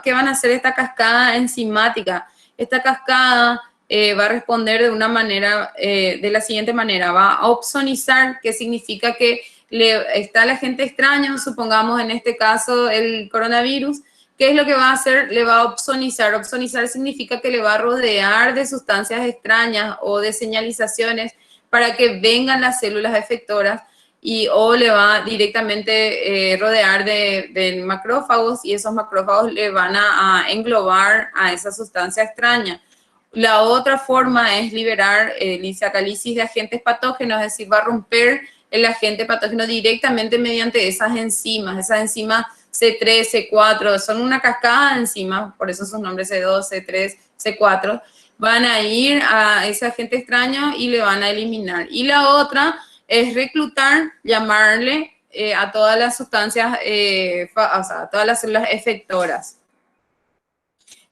qué van a hacer esta cascada enzimática? Esta cascada va a responder de una manera, de la siguiente manera, va a opsonizar, que significa que está el agente extraño, supongamos en este caso el coronavirus. ¿Qué es lo que va a hacer? Le va a opsonizar. Opsonizar significa que le va a rodear de sustancias extrañas o de señalizaciones para que vengan las células efectoras, o le va directamente rodear de macrófagos, y esos macrófagos le van a englobar a esa sustancia extraña. La otra forma es liberar lisacálisis de agentes patógenos, es decir, va a romper el agente patógeno directamente mediante esas enzimas. Esas enzimas C3, C4, son una cascada de enzimas, por eso sus nombres C2, C3, C4, van a ir a ese agente extraño y le van a eliminar. Y la otra es reclutar, llamarle a todas las sustancias, o sea, a todas las células efectoras.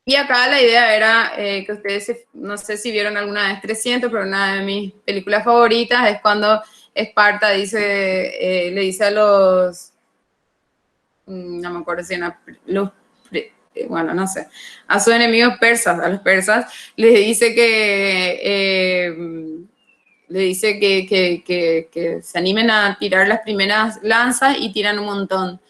Y acá la idea era que ustedes, no sé si vieron alguna vez 300, pero una de mis películas favoritas es cuando Esparta le dice a los, no me acuerdo si eran bueno, no sé, a sus enemigos persas, a los persas, les dice que se animen a tirar las primeras lanzas, y tiran un montón.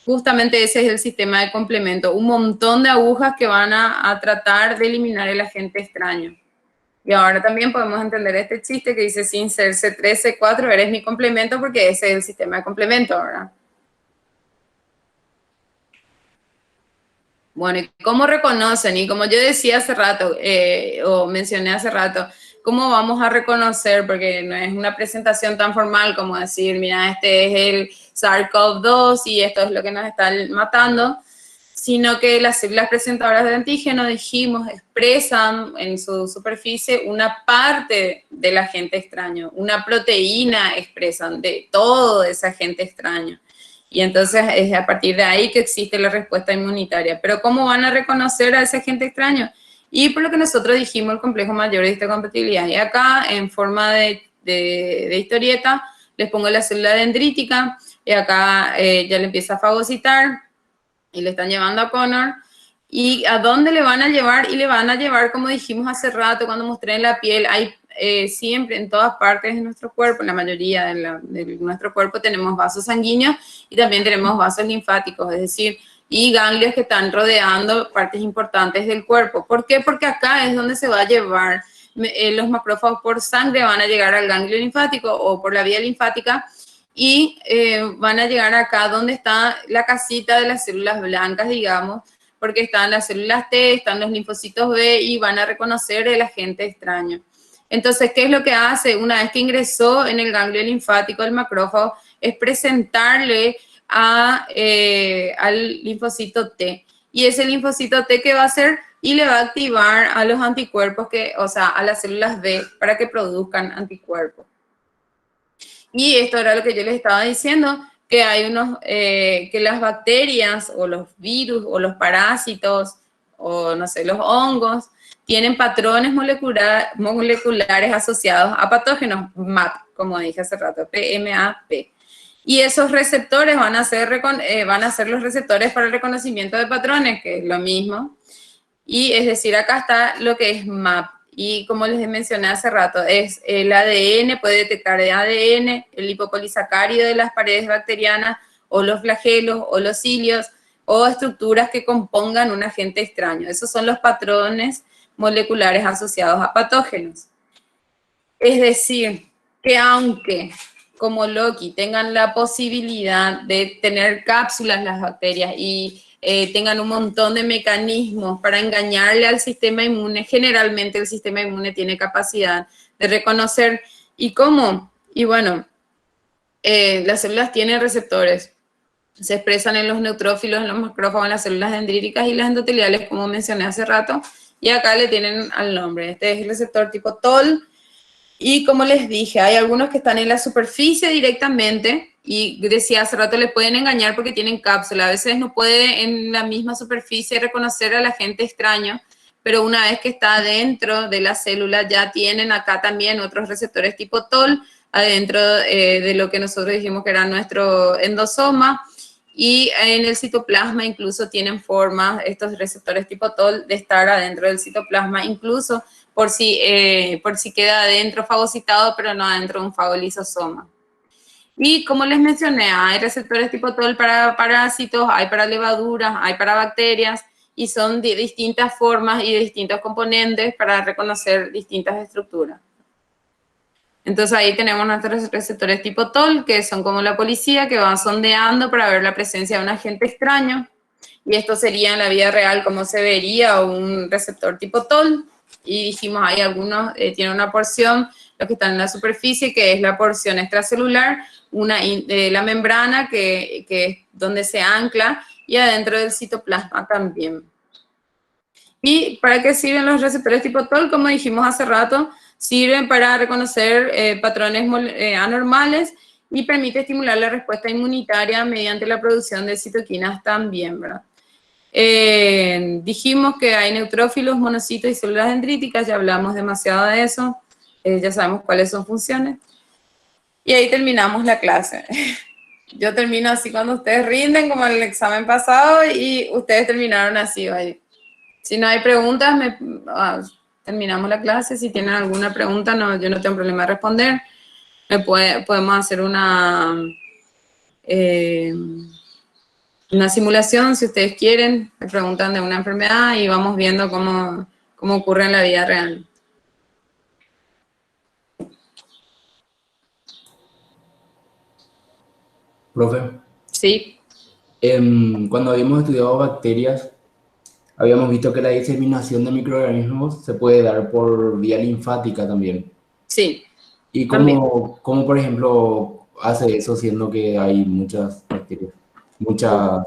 Justamente ese es el sistema de complemento, un montón de agujas que van a tratar de eliminar el agente extraño. Y ahora también podemos entender este chiste que dice, sin ser C3, C4, eres mi complemento, porque ese es el sistema de complemento, ¿verdad? Bueno, ¿y cómo reconocen? Y como yo decía hace rato, o mencioné hace rato, ¿cómo vamos a reconocer? Porque no es una presentación tan formal como decir, mira, este es el SARS-CoV-2 y esto es lo que nos está matando, sino que las células presentadoras de antígeno, dijimos, expresan en su superficie una parte del agente extraño, una proteína expresan de todo ese agente extraño. Y entonces es a partir de ahí que existe la respuesta inmunitaria. Pero ¿cómo van a reconocer a ese agente extraño? Y por lo que nosotros dijimos, el complejo mayor de histocompatibilidad. Y acá, en forma de historieta, les pongo la célula dendrítica, y acá ya le empieza a fagocitar, y le están llevando a Connor. ¿Y a dónde le van a llevar? Y le van a llevar, como dijimos hace rato, cuando mostré en la piel, hay siempre en todas partes de nuestro cuerpo, en la mayoría de nuestro cuerpo tenemos vasos sanguíneos y también tenemos vasos linfáticos, es decir, y ganglios que están rodeando partes importantes del cuerpo. ¿Por qué? Porque acá es donde se va a llevar los macrófagos por sangre, van a llegar al ganglio linfático o por la vía linfática, y van a llegar acá donde está la casita de las células blancas, digamos, porque están las células T, están los linfocitos B, y van a reconocer el agente extraño. Entonces, ¿qué es lo que hace? Una vez que ingresó en el ganglio linfático el macrófago, es presentarle al linfocito T. Y ese linfocito T, ¿qué va a hacer? Y le va a activar a los anticuerpos, o sea, a las células B, para que produzcan anticuerpos. Y esto era lo que yo les estaba diciendo, que hay que las bacterias, o los virus, o los parásitos, o no sé, los hongos, tienen patrones moleculares asociados a patógenos, MAP, como dije hace rato, PMAP. Y esos receptores van a ser los receptores para el reconocimiento de patrones, que es lo mismo. Y es decir, acá está lo que es MAP. Y como les mencioné hace rato, es el ADN, puede detectar el ADN, el lipopolisacárido de las paredes bacterianas, o los flagelos, o los cilios, o estructuras que compongan un agente extraño. Esos son los patrones moleculares asociados a patógenos. Es decir, que aunque como Loki tengan la posibilidad de tener cápsulas las bacterias y tengan un montón de mecanismos para engañarle al sistema inmune, generalmente el sistema inmune tiene capacidad de reconocer. ¿Y cómo? Y bueno, las células tienen receptores. Se expresan en los neutrófilos, en los macrófagos, en las células dendríticas y las endoteliales, como mencioné hace rato. Y acá le tienen al nombre. Este es el receptor tipo TOL. Y como les dije, hay algunos que están en la superficie directamente y decía hace rato, le pueden engañar porque tienen cápsula. A veces no puede en la misma superficie reconocer al agente extraño, pero una vez que está dentro de la célula ya tienen acá también otros receptores tipo TOL adentro de lo que nosotros dijimos que era nuestro endosoma. Y en el citoplasma incluso tienen forma, estos receptores tipo TOL, de estar adentro del citoplasma, incluso por si queda adentro fagocitado, pero no adentro de un fagolisosoma. Y como les mencioné, hay receptores tipo TOL para parásitos, hay para levaduras, hay para bacterias, y son de distintas formas y de distintos componentes para reconocer distintas estructuras. Entonces ahí tenemos nuestros receptores tipo TOL, que son como la policía, que van sondeando para ver la presencia de un agente extraño. Y esto sería en la vida real como se vería un receptor tipo TOL. Y dijimos, hay algunos, tienen una porción, los que están en la superficie, que es la porción extracelular, la membrana, que es donde se ancla, y adentro del citoplasma también. ¿Y para qué sirven los receptores tipo TOL? Como dijimos hace rato, sirven para reconocer patrones anormales y permite estimular la respuesta inmunitaria mediante la producción de citoquinas también, ¿verdad? Dijimos que hay neutrófilos, monocitos y células dendríticas, ya hablamos demasiado de eso, ya sabemos cuáles son funciones. Y ahí terminamos la clase. Yo termino así cuando ustedes rinden, como en el examen pasado, y ustedes terminaron así, ¿vale? Si no hay preguntas, terminamos la clase. Si tienen alguna pregunta, yo no tengo problema de responder. Podemos hacer una simulación, si ustedes quieren. Me preguntan de una enfermedad y vamos viendo cómo ocurre en la vida real. Profe, Sí. cuando habíamos estudiado bacterias, habíamos visto que la diseminación de microorganismos se puede dar por vía linfática también. Sí. ¿Y También. cómo, por ejemplo, hace eso siendo que hay muchas bacterias, muchas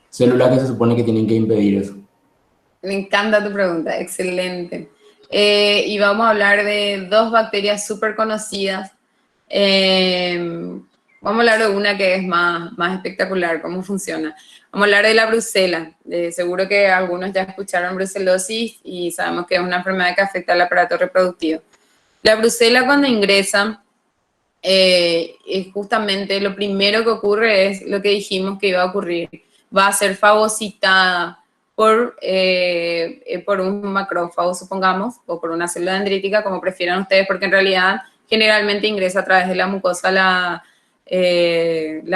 células que se supone que tienen que impedir eso? Me encanta tu pregunta, excelente. Y vamos a hablar de dos bacterias súper conocidas. Vamos a hablar de una que es más espectacular, cómo funciona. Vamos a hablar de la brucela. Seguro que algunos ya escucharon brucelosis y sabemos que es una enfermedad que afecta al aparato reproductivo. La brucela, cuando ingresa, es justamente lo primero que ocurre es lo que dijimos que iba a ocurrir. Va a ser fagocitada por un macrófago, supongamos, o por una célula dendrítica, como prefieran ustedes, porque en realidad generalmente ingresa a través de la mucosa la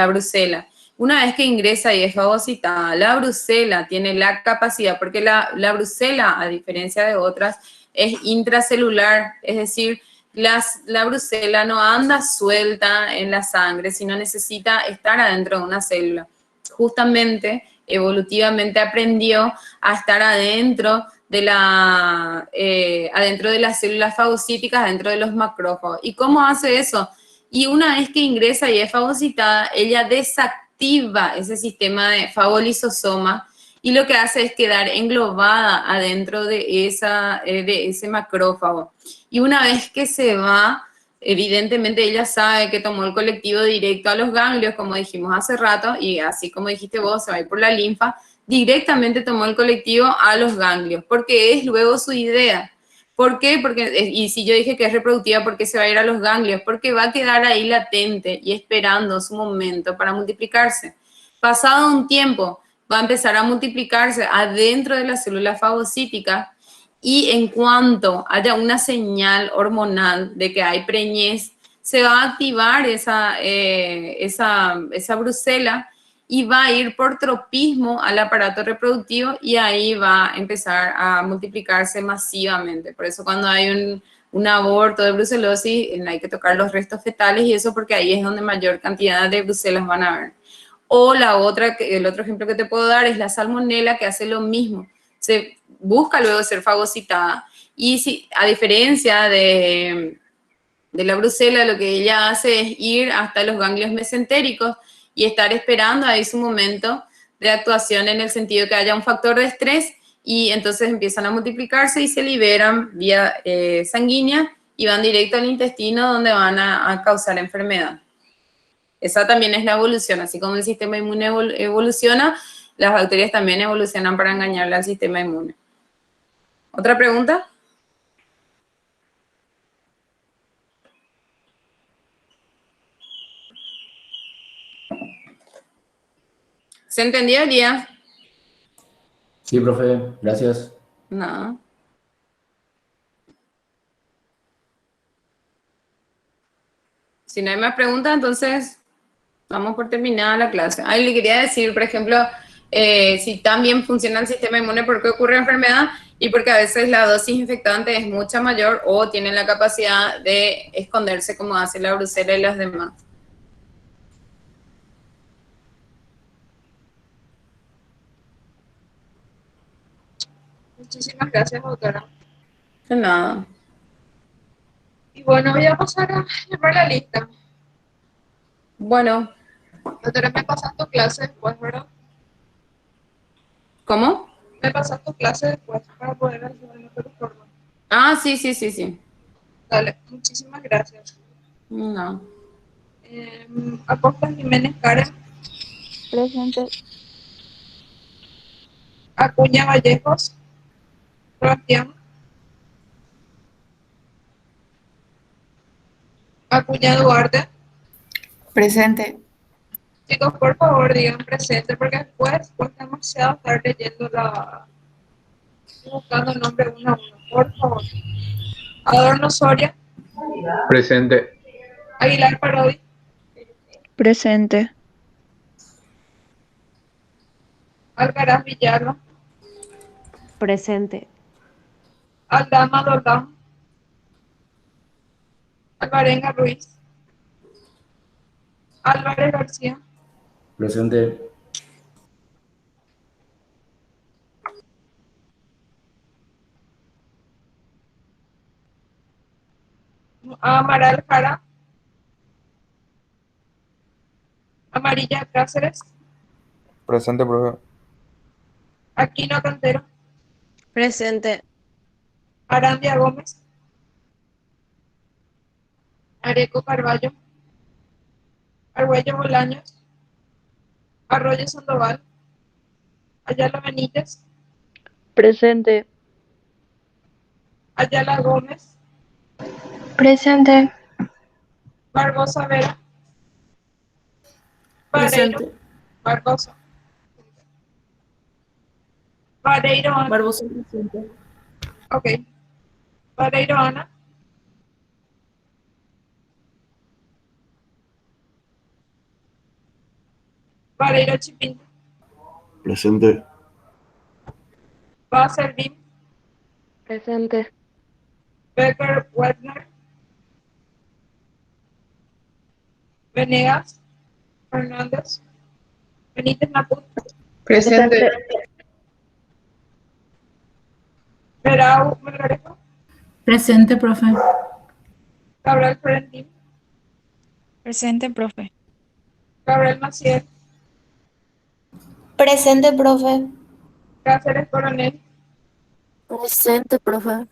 brucela. Una vez que ingresa y es fagocitada, la brucela tiene la capacidad, porque la brucela, a diferencia de otras, es intracelular, es decir, la brucela no anda suelta en la sangre, sino necesita estar adentro de una célula. Justamente, evolutivamente aprendió a estar adentro de las células fagocíticas, dentro de los macrófagos. ¿Y cómo hace eso? Y una vez que ingresa y es fagocitada, ella desactiva ese sistema de fagolisosoma y lo que hace es quedar englobada adentro de ese macrófago. Y una vez que se va, evidentemente ella sabe que tomó el colectivo directo a los ganglios, como dijimos hace rato, y así como dijiste vos, se va a ir por la linfa, directamente tomó el colectivo a los ganglios, porque es luego su idea. ¿Por qué? Y si yo dije que es reproductiva, ¿por qué se va a ir a los ganglios? Porque va a quedar ahí latente y esperando su momento para multiplicarse. Pasado un tiempo, va a empezar a multiplicarse adentro de la célula fagocítica y en cuanto haya una señal hormonal de que hay preñez, se va a activar esa brucela y va a ir por tropismo al aparato reproductivo y ahí va a empezar a multiplicarse masivamente. Por eso cuando hay un aborto de brucelosis hay que tocar los restos fetales y eso porque ahí es donde mayor cantidad de brucelas van a haber. O el otro ejemplo que te puedo dar es la salmonela, que hace lo mismo. Se busca luego ser fagocitada y si, a diferencia de la brucela, lo que ella hace es ir hasta los ganglios mesentéricos y estar esperando ahí su momento de actuación en el sentido que haya un factor de estrés y entonces empiezan a multiplicarse y se liberan vía sanguínea y van directo al intestino donde van a causar enfermedad. Esa también es la evolución, así como el sistema inmune evoluciona, las bacterias también evolucionan para engañarle al sistema inmune. ¿Otra pregunta? ¿Se entendió, Elías? Sí, profe, gracias. No. Si no hay más preguntas, entonces vamos por terminada la clase. Ahí le quería decir, por ejemplo, si también funciona el sistema inmune, ¿por qué ocurre enfermedad? Y porque a veces la dosis infectante es mucha mayor o tienen la capacidad de esconderse como hace la brucela y las demás. Muchísimas gracias, doctora. De nada. Y bueno, voy a pasar a llevar la lista. Bueno, Doctora, me pasas tu clase después, ¿verdad? ¿cómo? Me pasas tu clase después para poder hacer el otro forma. Ah, sí, sí, sí, sí. Dale, muchísimas gracias. No. Acosta Jiménez Karen, Presente. Acuña Vallejos, Sebastián, Acuña Duarte. Presente. Chicos, por favor, digan presente, porque después cuesta demasiado estar leyendo buscando el nombre uno a uno. Por favor. Adorno Soria, Presente. Aguilar Parodi, Presente. Alcaraz Villalba, Presente. Aldama Doldán, Alvarenga Ruiz, Álvarez García, Presente. Amaral Jara, Amarilla Cáceres, Presente, profe. Aquino Cantero, Presente. Arandia Gómez, Areco Carballo, Argüello Bolaños, Arroyo Sandoval, Ayala Benítez, Presente. Ayala Gómez, Presente. Barbosa Vera, Presente. Barbosa, Vareiro Ana, Barbosa presente. ok, Vareiro Ana, Vareiro Chipinto, Presente. Va Servim, Presente. Becker Wagner, Venegas, Fernández, Benítez Naput, Presente. Verau Melgarejo, Presente, profe. Cabral Florentín, Presente, profe. Gabriel Maciel, Presente, profe. Cáceres Coronel, Presente, profe.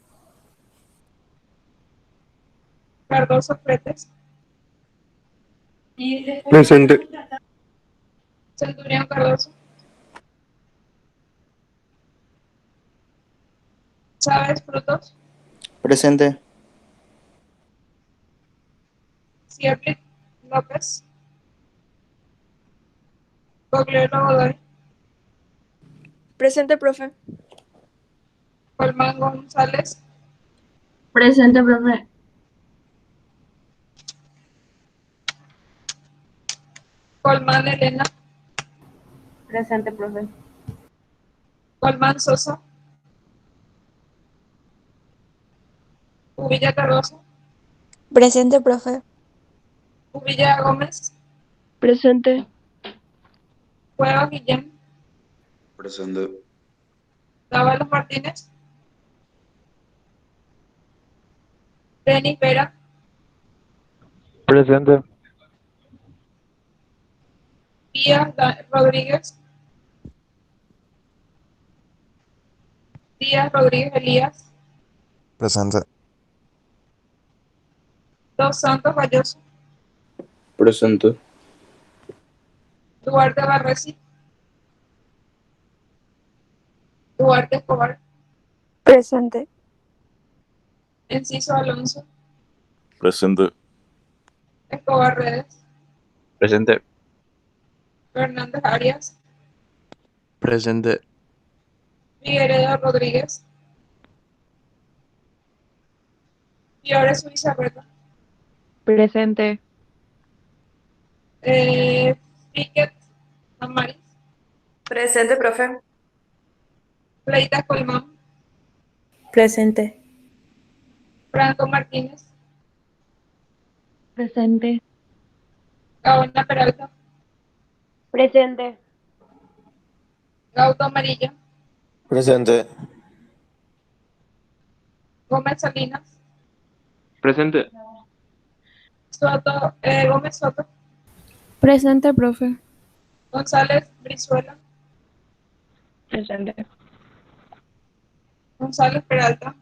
Cardoso Fretes, Presente. Centurión Cardoso, Chávez Frutos, Presente. Sierra López, Coglero Godoy, Presente, profe. Colmán González, Presente, profe. Colmán Elena, Presente, profe. Colmán Sosa, Uvilla Cardoso, Presente, profe. Uvilla Gómez, Presente. Cuevas Guillén, Presente. Dávalos Martínez, Denis Vera, Presente. Rodríguez, Díaz Rodríguez Elías, Presente. Dos Santos Valloso, Presente. Duarte Barresi, Duarte Escobar, Presente. Enciso Alonso, Presente. Escobar Redes, Presente. Fernández Arias, Presente. Figueredo Rodríguez, Fiores Suizarreta, Presente. Piquet Amaris, Presente, profe. Fleitas Colmán, Presente. Franco Martínez, Presente. Gaona Peralta, Presente. Gauto Amarilla, Presente. Gómez Salinas, Presente. Gómez Soto, Presente, profe. González Brizuela, Presente. González Peralta,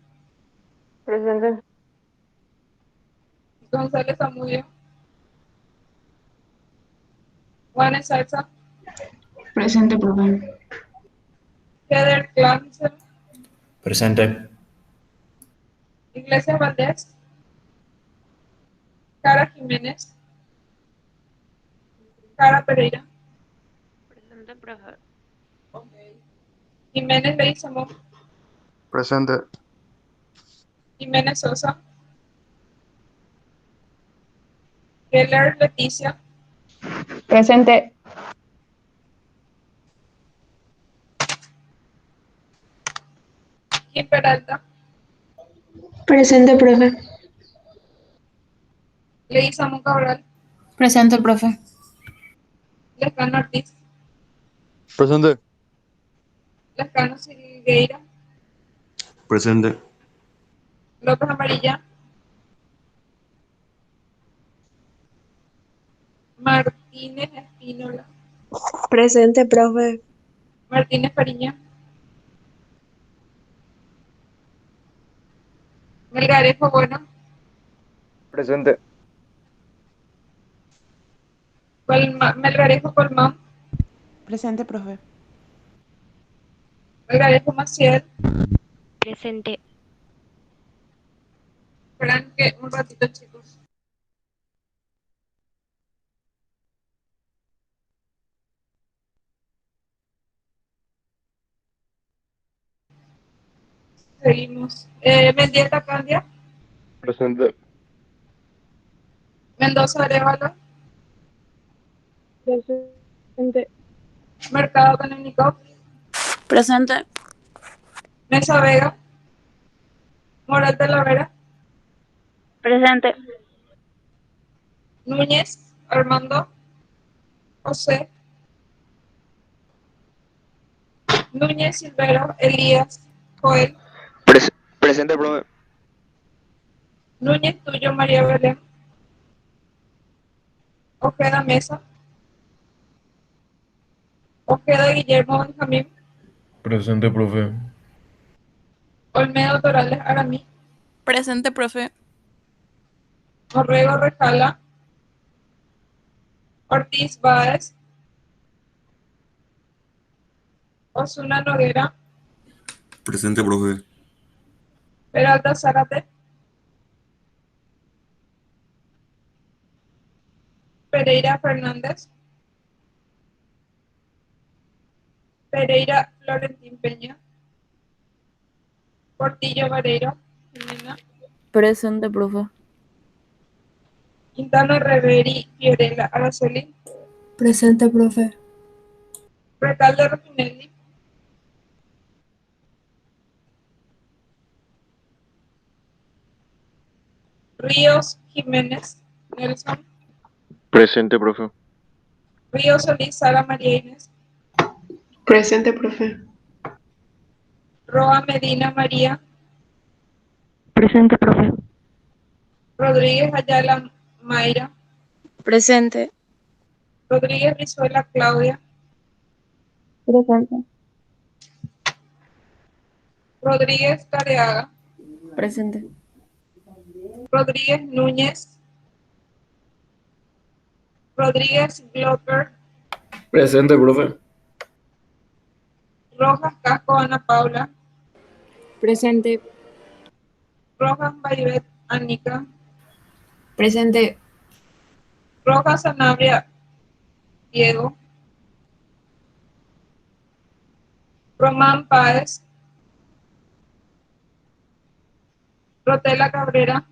Presente. González Zamudio, Juanes Salsa, Presente, profe. Heather Clancy, Presente. Iglesias Valdés, Cara Jiménez, Cara Pereira, Presente, profe. Jiménez Leguizamón, Presente. Jiménez Sosa, Keller Leticia, Presente. Kim Peralta, Presente, profe. Leguizamón Cabral, Presente, profe. Lescano Ortiz, Presente. Lescano Silgueira, Presente. López Amarilla, Martínez Espínola, Presente, profe. Martínez Fariña, Melgarejo Bueno, Presente. Melgarejo Colmán, Presente, profe. Melgarejo Maciel, Presente. esperan que un ratito, chicos. Seguimos. Mendieta Candia, Presente. Mendoza Arevalo, Presente. Mercado Canónico, Presente. Mesa Vega, Moral de la Vera, Presente. Núñez, Armando, José, Núñez Silvero, Elías, Joel, Presente, profe. Núñez Tuyo, María Belén, Ojeda Mesa, Ojeda Guillermo Benjamín, Presente, profe. Olmedo Torales Aramí, Presente, profe. Orrego Recala, Ortiz Báez, Osuna Noguera, Presente, profe. Peralta Zárate, Pereira Fernández, Pereira Florentín Peña, Portillo Vareiro, Jimena, Presente, profe. Quintana Reveri Fiorella Araceli, Presente, profe. Recalde Ruffinelli, Ríos Jiménez Nelson, Presente, profe. Ríos Solís Sara María Inés, Presente, profe. Roa Medina María, Presente, profe. Rodríguez Ayala Mayra, Presente. Rodríguez Rizuela Claudia, Presente. Rodríguez Careaga, Presente. Rodríguez Núñez, Rodríguez Glover, Presente, profe. Rojas Casco Ana Paula, Presente. Rojas Bayvet Anica, Presente. Rojas Sanabria Diego, Román Páez, Rotela Cabrera,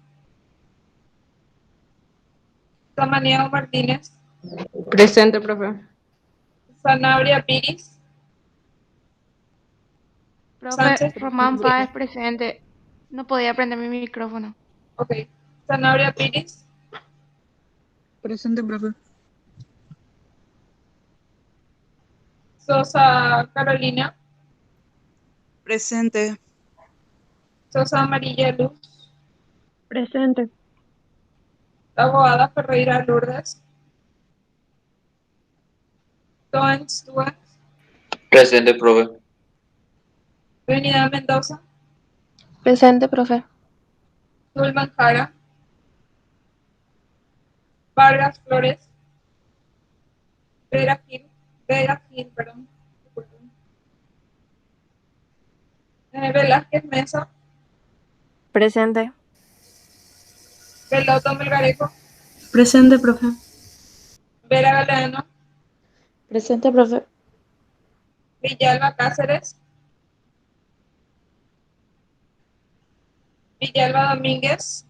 Samaniego Martínez, Presente, profe. Sanabria Piris, Profe, Sánchez, Román Páez presente. No podía prender mi micrófono. ok, Sanabria Piris, Presente, profe. Sosa Carolina, Presente. Sosa Amarilla Luz, Presente. Abogada Ferreira Lourdes, Toen Stuart, Presente, profe. Trinidad Mendoza, Presente, profe. Zulman Jara, Vargas Flores, Vega Gil, perdón, disculpen. Velázquez Mesa, Presente. Veloto Melgarejo, Presente, profe. Vera Galeano, Presente, profe. Villalba Cáceres, Villalba Domínguez,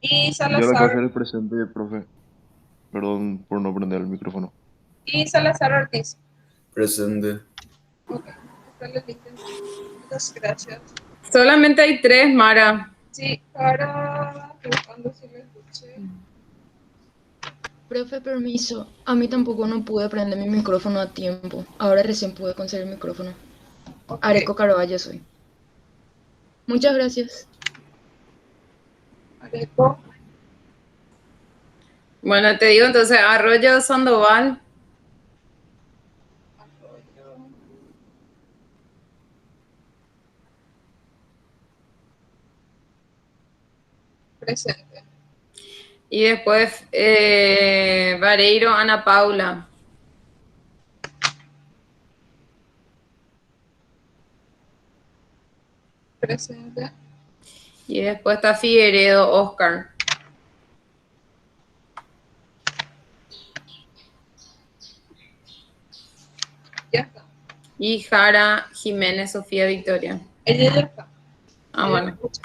y Salazar, presente, profe. Perdón por no prender el micrófono. Ortiz. Presente. Ok, está la lista. Muchas gracias. Solamente hay 3, Mara. Sí, ahora buscando si lo escuché. Profe, permiso. A mí tampoco no pude prender mi micrófono a tiempo. Ahora recién pude conseguir el micrófono. Ok, Areco Carvalho soy. Muchas gracias. Areco, Bueno, te digo entonces, Arroyo Sandoval, Arroyo, presente. y después Vareiro Ana Paula, Presente. y después está Figueredo Oscar, Ya está. y Jara Jiménez Sofía Victoria. Ella ya está. Ah, Ella bueno, me escucha.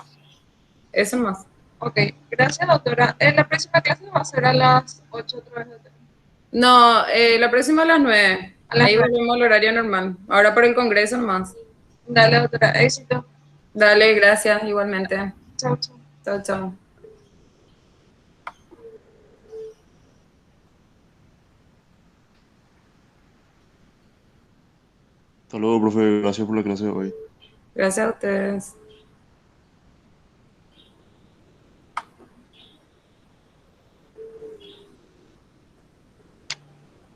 eso más. Ok, gracias, doctora. La próxima clase va a ser a las 8 otra vez, doctora. No, la próxima a las 9. A las Ahí 9. volvemos al horario normal. Ahora por el congreso nomás. Dale, doctora. Éxito. Dale, gracias, igualmente. Chao, chao. Chao, chao. Hasta luego, profe. Gracias por la clase de hoy. Gracias a ustedes.